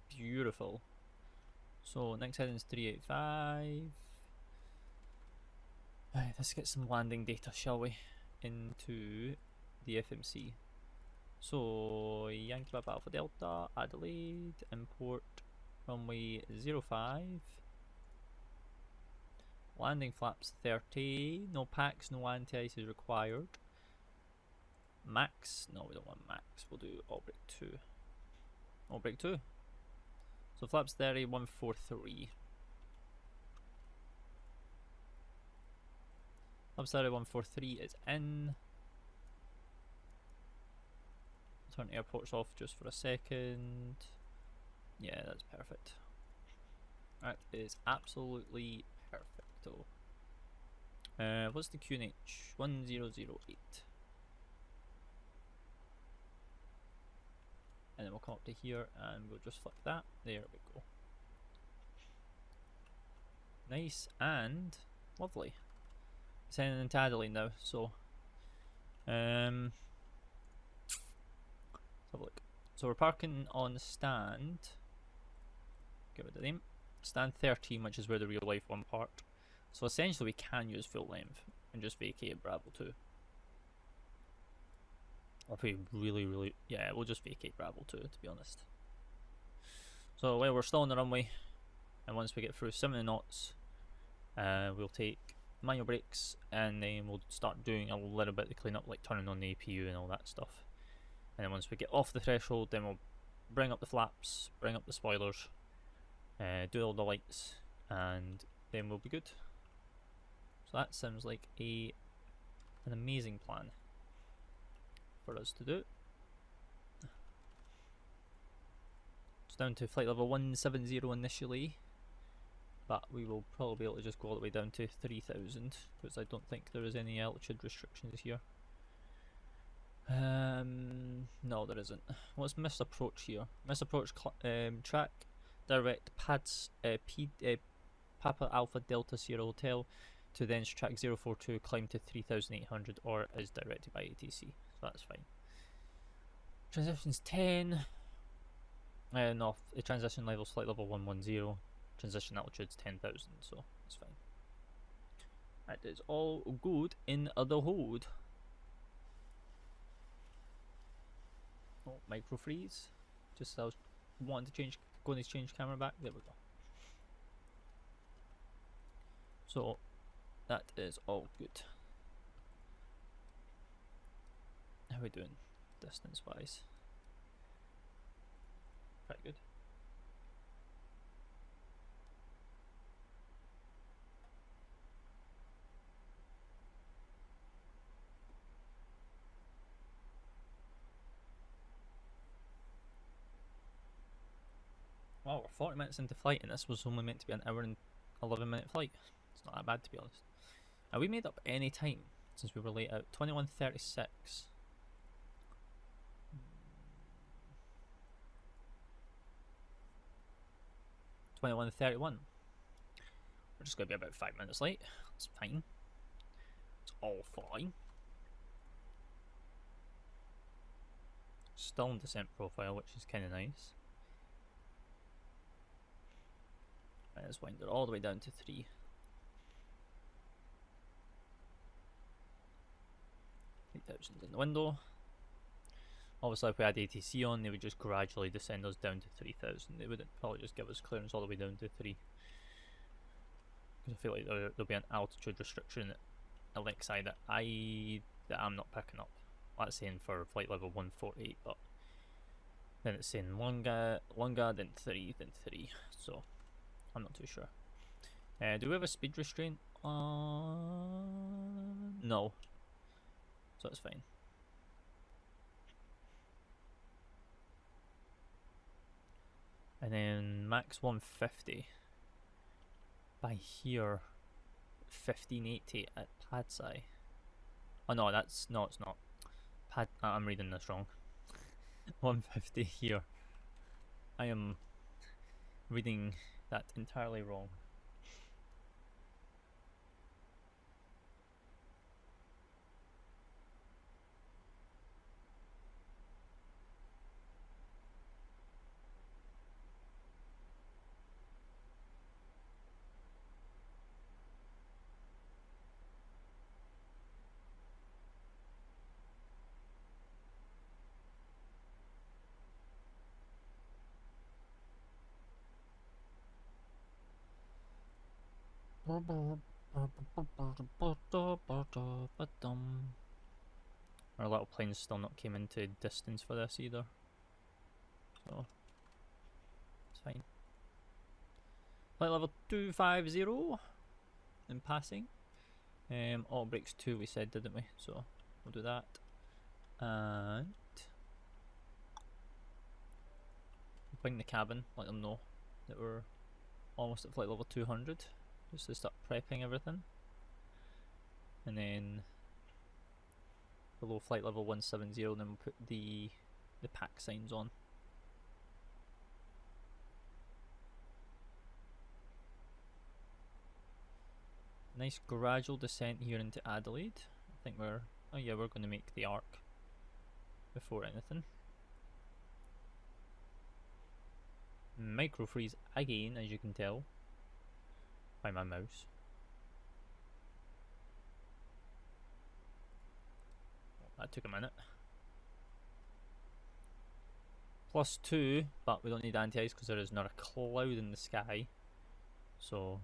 Beautiful. So next heading is 385. Right, let's get some landing data, shall we? Into the FMC. So Yankee Papa Alpha Delta, Adelaide, import runway 05. Landing flaps 30. No packs, no anti-ice is required. Max? No, we don't want max. We'll do Orbx 2. Orbx 2. So flaps 30, 143. Flaps 30, 143 is in. Turn airports off just for a second. Yeah, that's perfect. That is absolutely perfecto. What's the QNH? 1008. And then we'll come up to here and we'll just flick that. There we go. Nice and lovely. Sending into Adelaide now, so let's have a look. So we're parking on stand. Give it the name. Stand 13, which is where the real life one parked. So essentially we can use full length and just vacate Bravo 2. If we really, yeah, we'll just vacate Bravo 2 to be honest. So while we're still on the runway, and once we get through 70 knots, we'll take manual brakes and then we'll start doing a little bit of cleanup, like turning on the APU and all that stuff. And then once we get off the threshold, then we'll bring up the flaps, bring up the spoilers, do all the lights, and then we'll be good. So that sounds like an amazing plan for us to do. It's down to flight level 170 initially, but we will probably be able to just go all the way down to 3000 because I don't think there is any altitude restrictions here. No, there isn't. What's missed approach here? Missed approach track direct pads Papa Alpha Delta Sierra Hotel to then track 042 climb to 3800 or is directed by ATC, so that's fine. Transition's 10. No, the transition level's flight level 110. Transition altitude's 10,000, so it's fine. That is all good in the hood. Oh, micro freeze. Just as I was wanting to go and change camera back. There we go. So that is all good. How are we doing distance wise? Quite good. Well, we're 40 minutes into flight and this was only meant to be an hour and 11-minute flight. It's not that bad to be honest. Now we made up any time since we were late out. 21:36. 21:31. We're just going to be about 5 minutes late. It's fine. It's all fine. Still in descent profile, which is kind of nice. Right, let's wind it all the way down to 3. 3000 in the window. Obviously, if we had ATC on, they would just gradually descend us down to 3000. They wouldn't probably just give us clearance all the way down to 3. Because I feel like there'll be an altitude restriction at Lakeside that I'm not picking up. That's saying for flight level 148, but then it's saying Lunga, then 3, so I'm not too sure. Do we have a speed restraint? No, so it's fine. And then max 150 by here, 1580 at Padsai. Oh no, it's not. I'm reading this wrong. 150 here. I am reading that entirely wrong. Our little plane's still not came into distance for this either, so it's fine. Flight level 250 in passing. Orbx 2 we said, didn't we? So we'll do that. And ping the cabin, let them know that we're almost at flight level 200, just to start prepping everything. And then below flight level 170, then we'll put the pack signs on. Nice gradual descent here into Adelaide. I think we're going to make the arc before anything. Micro freeze again, as you can tell by my mouse. That took a minute. +2, but we don't need anti-ice because there is not a cloud in the sky. So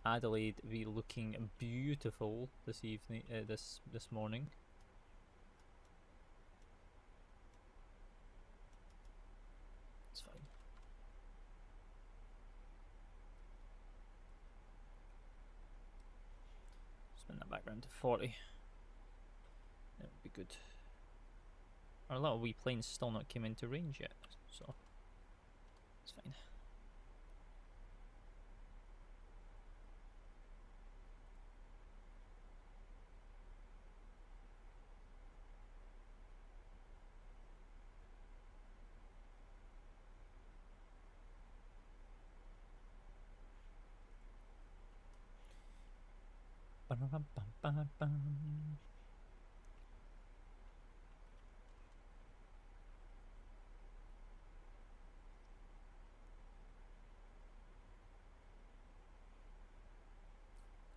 Adelaide be looking beautiful this evening, this morning. It's fine. Spin that back round to 40. That would be good. Our little wee plane's still not came into range yet, so it's fine.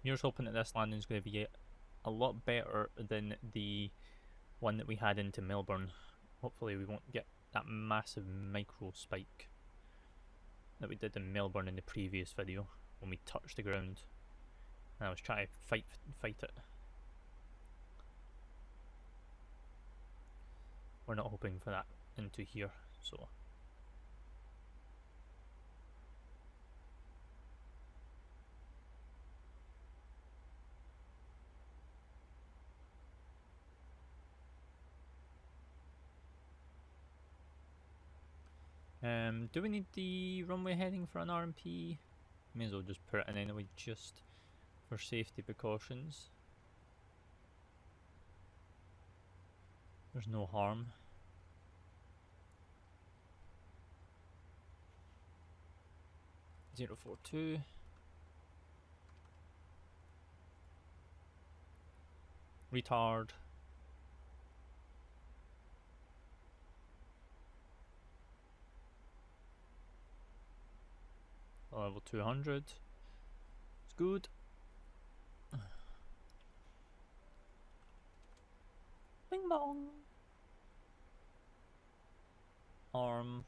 Here's hoping that this landing is going to be a lot better than the one that we had into Melbourne. Hopefully we won't get that massive micro spike that we did in Melbourne in the previous video when we touched the ground. And I was trying to fight it. We're not hoping for that into here, so. Do we need the runway heading for an RMP? May as well just put it in anyway, just for safety precautions. There's no harm. (042). Retard. Level 200. It's good. Bong bong. Arm.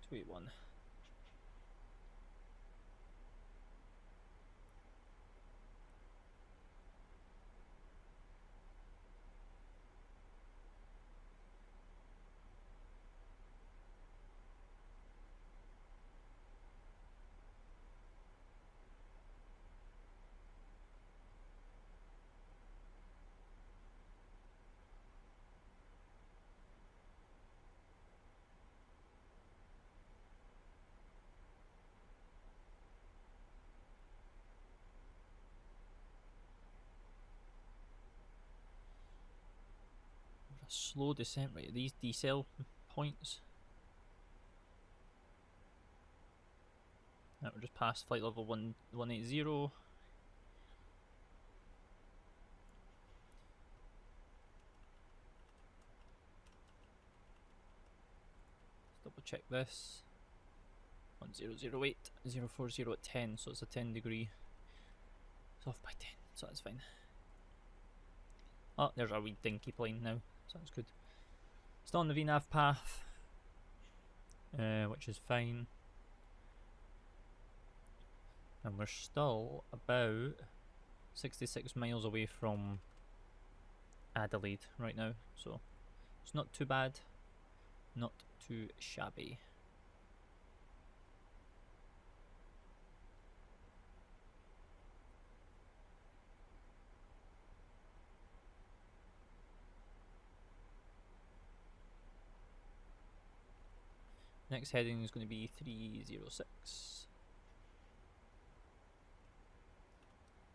Sweet one. A slow descent rate. These decel points. That we're just past flight level 180. Let's double check this. 1008, 040 at 10, so it's a 10 degree. It's off by 10, so that's fine. Oh, there's our wee dinky plane now. Sounds good. Still on the VNAV path, which is fine. And we're still about 66 miles away from Adelaide right now, so it's not too bad, not too shabby. Next heading is going to be 306.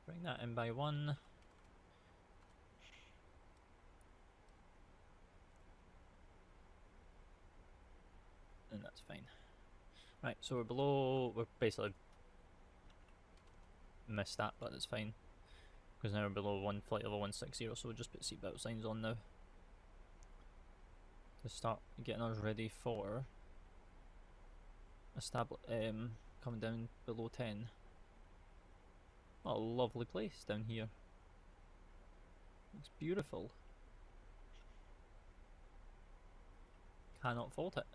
Bring that in by 1. And that's fine. Right, so we're below, we're basically missed that, but that's fine. Because now we're below flight level 160, so we'll just put seatbelt signs on now. To start getting us ready for coming down below 10. What a lovely place down here. It's beautiful. Cannot fault it.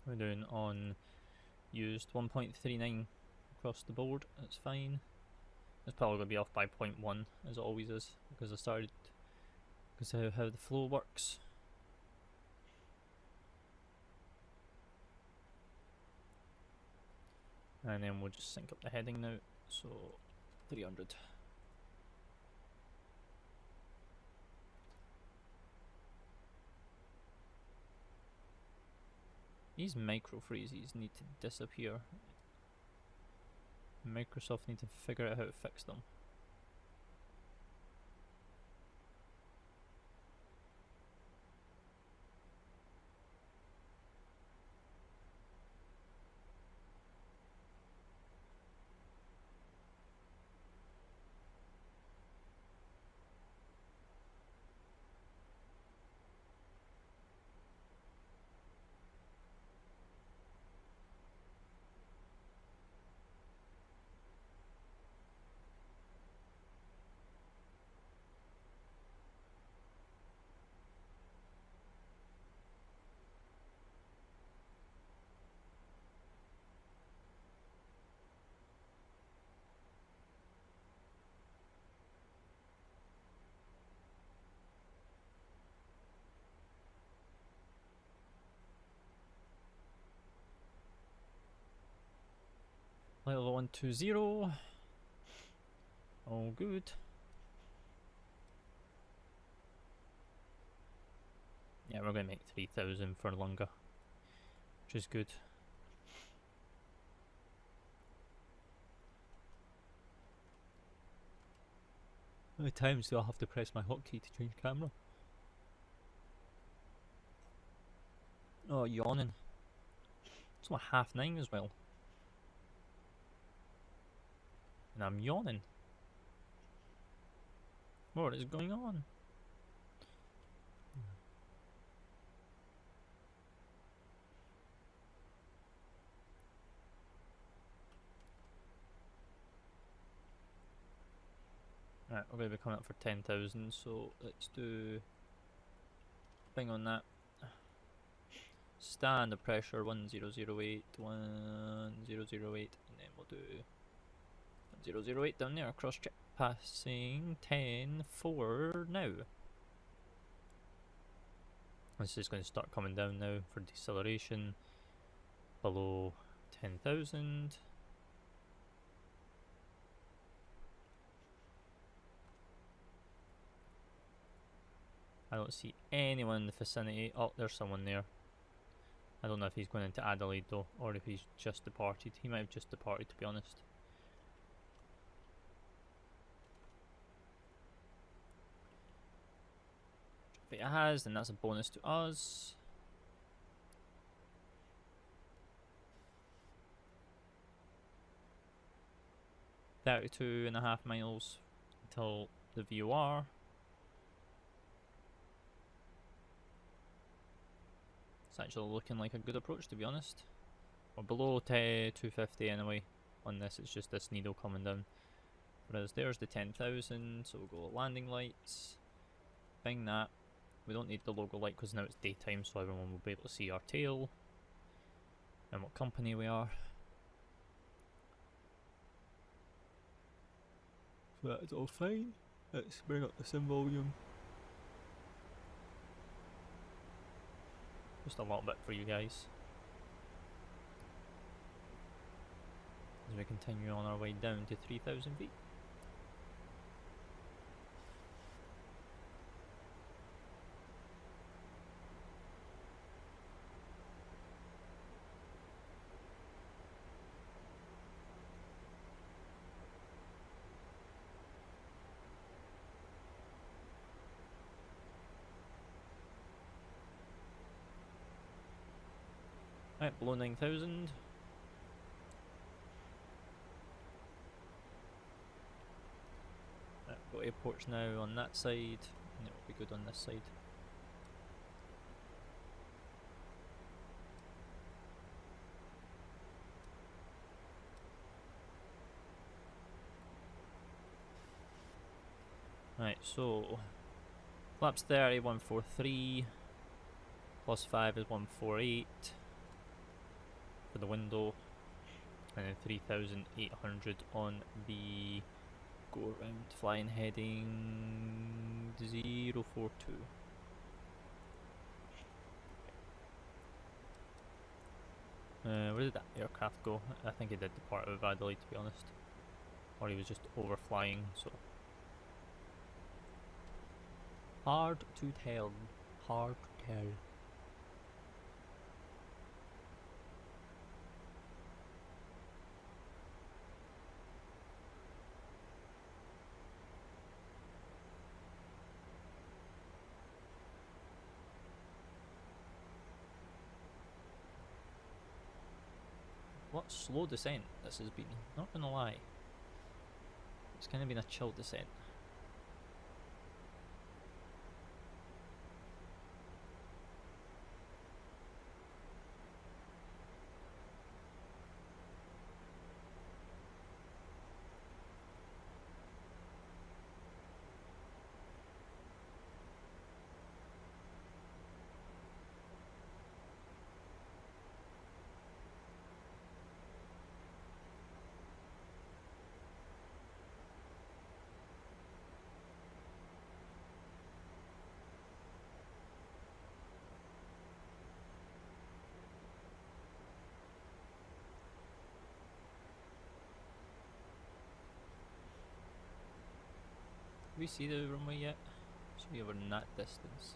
We're doing on used 1.39 across the board, that's fine. It's probably going to be off by 0.1 as it always is, because of how the flow works. And then we'll just sync up the heading now, so 300. These micro freezes need to disappear. Microsoft need to figure out how to fix them. Level 120. All good. Yeah, we're going to make 3,000 for longer. which is good. How many times do I have to press my hotkey to change camera? Oh, yawning. It's only 9:30 as well. And I'm yawning. What is going on? Right, we're going to be coming up for 10,000, so let's do thing on that. Standard pressure 1008, 1008, and then we'll do 1008 down there, cross check, passing 10.4 now. This is going to start coming down now for deceleration below 10,000. I don't see anyone in the vicinity. Oh, there's someone there. I don't know if he's going into Adelaide though, or if he's just departed. He might have just departed, to be honest. If it has, then that's a bonus to us. .32.5 miles until the VOR. It's actually looking like a good approach, to be honest. We're below 250 anyway on this, it's just this needle coming down. Whereas there's the 10,000, so we'll go landing lights. Bing that. We don't need the logo light because now it's daytime, so everyone will be able to see our tail and what company we are. So that's all fine. Let's bring up the sim volume. Just a little bit for you guys. As we continue on our way down to 3,000 feet. Right, below 9,000. Right, got airports now on that side, and it will be good on this side. Right, so flaps 30, 143, plus 5 is 148 for the window, and then 3,800 on the go around flying heading 042. Where did that aircraft go? I think it did depart out of Adelaide, to be honest, or he was just overflying, so hard to tell, hard to tell. What slow descent this has been, not gonna lie. It's kind of been a chill descent. Do we see the runway yet? Should be over in that distance.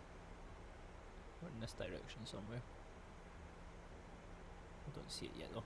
Or in this direction somewhere. I don't see it yet though.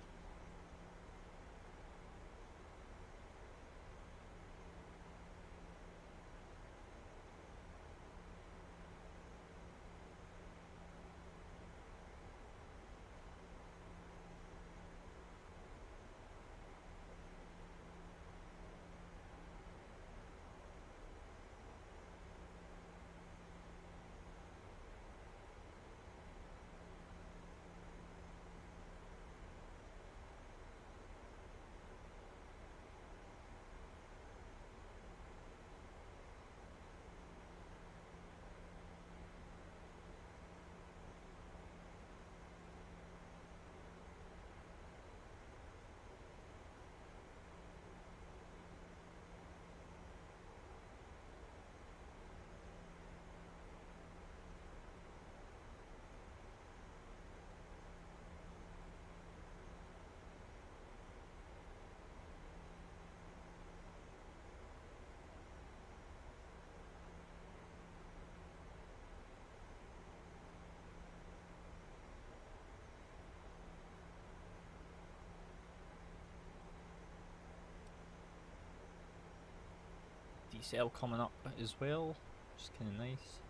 Decel coming up as well, which is kind of nice.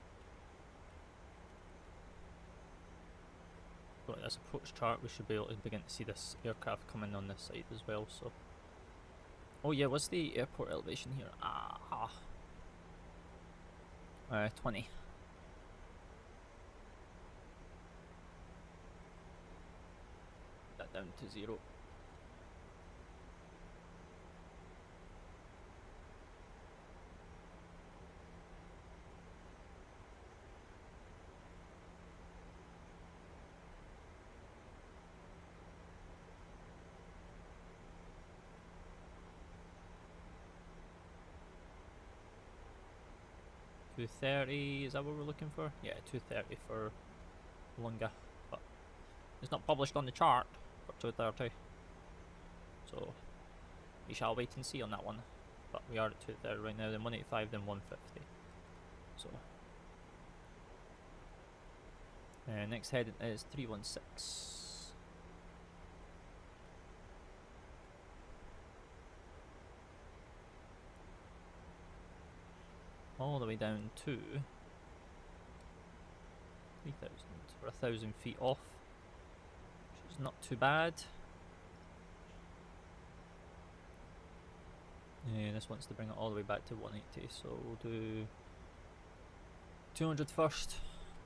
Got this approach chart, we should be able to begin to see this aircraft coming on this side as well. So, oh yeah, what's the airport elevation here? 20. That down to 0. $230, is that what we're looking for? Yeah, $230 for Lunga, but it's not published on the chart for $230, so we shall wait and see on that one. But we are at $230 right now, then 185, then 150. So next heading is 316. All the way down to 3,000. We're 1,000 feet off, which is not too bad. Yeah, this wants to bring it all the way back to 180, so we'll do 200 first,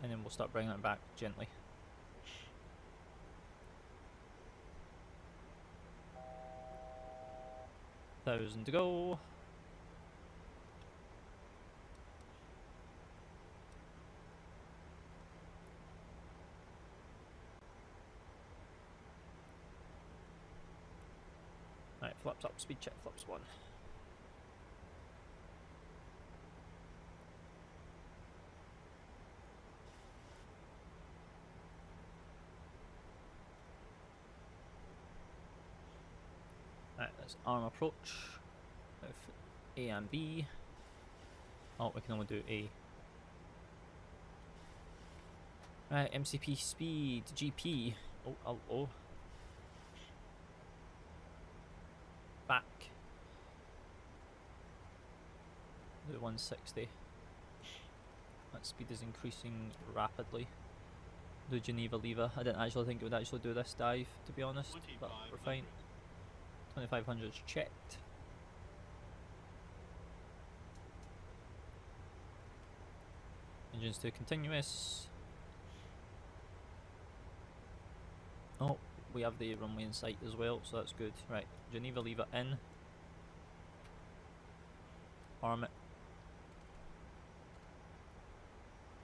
and then we'll start bringing it back gently. $1,000 to go. Right, flaps up, speed check, flaps 1. Right, that's arm approach with A and B. Oh, we can only do A. Right, MCP speed, GP. Oh. Back. Do 160. That speed is increasing rapidly. Do Geneva lever. I didn't actually think it would actually do this dive, to be honest, but we're fine. 2500 is checked. Engines to continuous. Oh, we have the runway in sight as well, so that's good. Right, Geneva lever in. Arm it.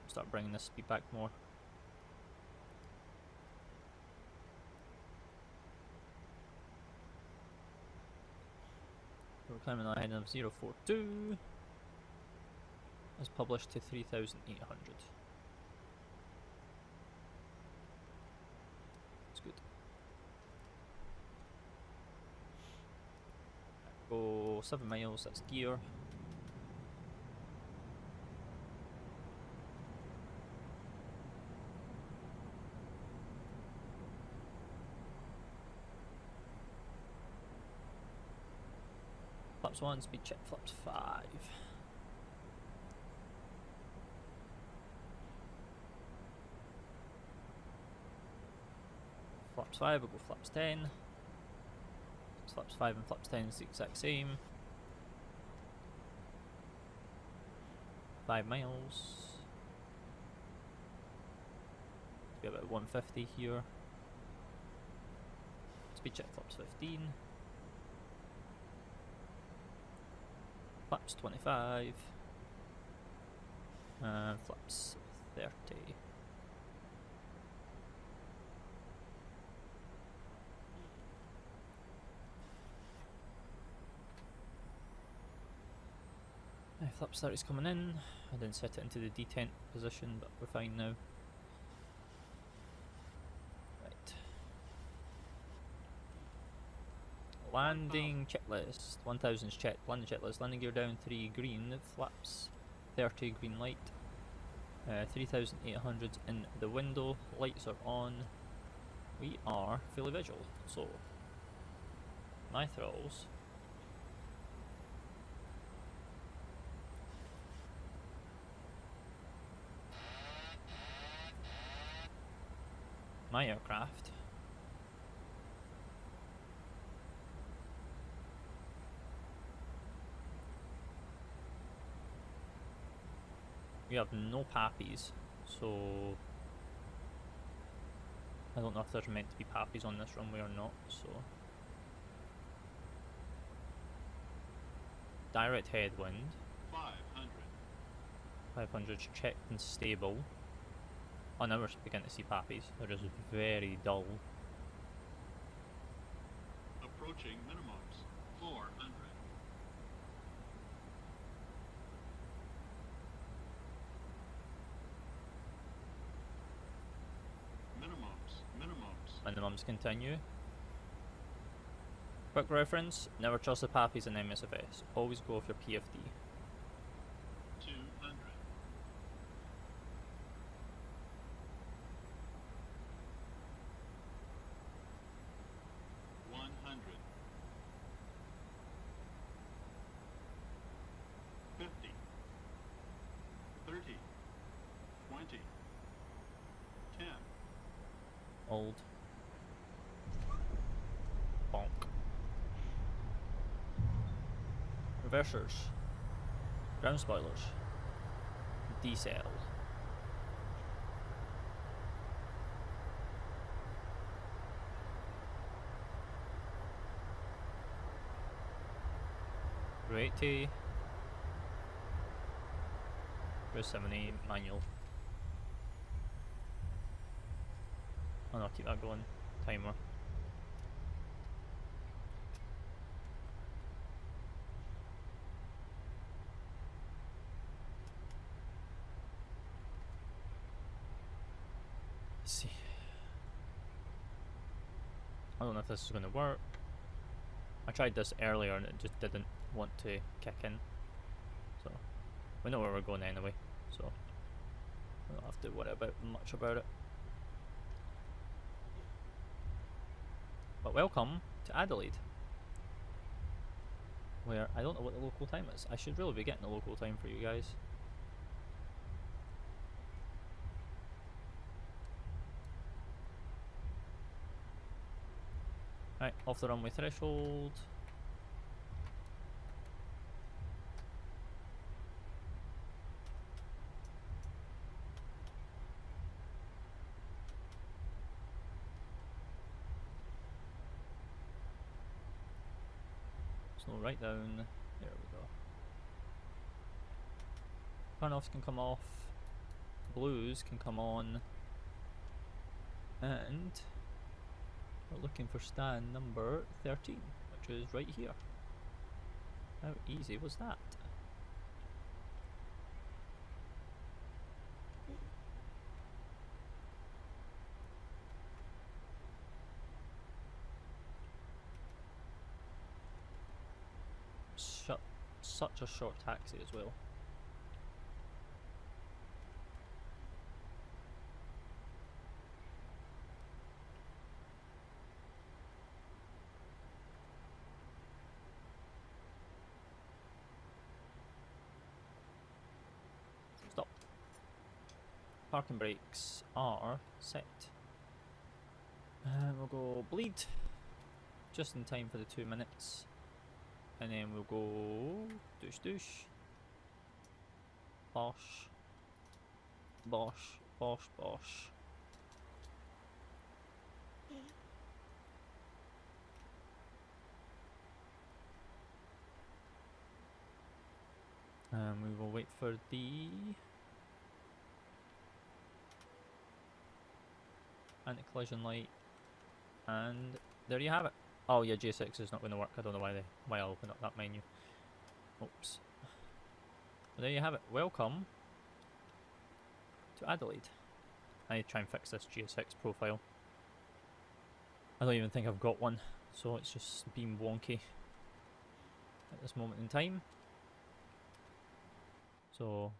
Start bringing this speed back more. We're climbing a heading of 042. As published to 3,800. That's good. Go 7 miles, that's gear. flaps 1, speed check flaps 5. Flaps 5, we'll go flaps 10. Flaps 5 and flaps 10 is the exact same. 5 miles. Be about 150 here. Speed check flaps 15. Flaps 25. And flaps 30. Flaps 30 is coming in. I didn't set it into the detent position, but we're fine now. Right. Landing checklist. 1000 is checked. Landing checklist. Landing gear down 3 green. Flaps 30 green light. 3800 in the window. Lights are on. We are fully visual. So, my throttles. My aircraft. We have no pappies, so I don't know if there's meant to be pappies on this runway or not, so direct headwind. 500. 500 checked and stable. Oh, now we're beginning to see pappies. They're just very dull. Approaching minimums. 400. Minimums. Minimums continue. Quick reference, never trust the pappies in MSFS. Always go for PFD. 200. 100. 50. 30. 20. 10. Old. Bonk. Reversers. Ground spoilers. Decel. Rate T. 70 manual. Oh no, keep that going. Timer. Let's see. I don't know if this is going to work. I tried this earlier and it just didn't want to kick in. So, we know where we're going anyway. So, we don't have to worry much about it. But welcome to Adelaide, where I don't know what the local time is. I should really be getting the local time for you guys. Right, off the runway threshold. Slow right down. There we go. Turn-offs can come off. Blues can come on. And we're looking for stand number 13, which is right here. How easy was that? Such a short taxi as well. parking brakes are set. We'll go bleed, just in time for the 2 minutes. And then we'll go douche douche. Bosh. Bosh, bosh, bosh. And we will wait for the anti-collision light, and there you have it. Oh yeah, GSX is not going to work. I don't know why I opened up that menu. Oops. Well, there you have it. Welcome to Adelaide. I need to try and fix this GSX profile. I don't even think I've got one, so it's just being wonky at this moment in time. So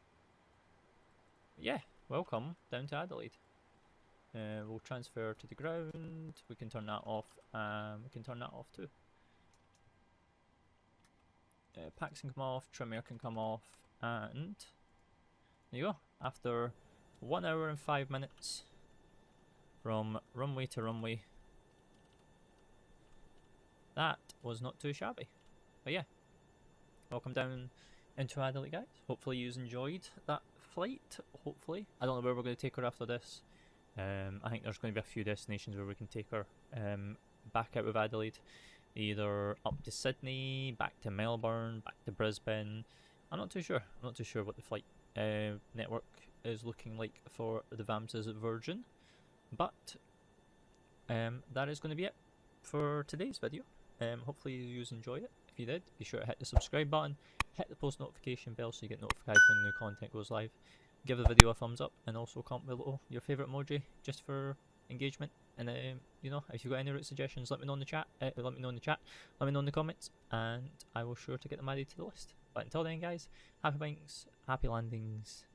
yeah, welcome down to Adelaide. We'll transfer to the ground. We can turn that off. We can turn that off too. Packs can come off, trim air can come off, and there you go. After 1 hour and 5 minutes from runway to runway, that was not too shabby. But yeah, welcome down into Adelaide, guys. Hopefully you enjoyed that flight. Hopefully. I don't know where we're going to take her after this. I think there's going to be a few destinations where we can take her back out of Adelaide. Either up to Sydney, back to Melbourne, back to Brisbane. I'm not too sure. I'm not too sure what the flight network is looking like for the VAMS's Virgin. But that is going to be it for today's video. Hopefully you enjoyed it. If you did, be sure to hit the subscribe button, hit the post notification bell so you get notified when new content goes live. Give the video a thumbs up, and also comment below your favourite emoji just for engagement. And you know, if you've got any route suggestions, let me know in the chat. Let me know in the comments, and I will sure to get them added to the list. But until then, guys, happy banks, happy landings,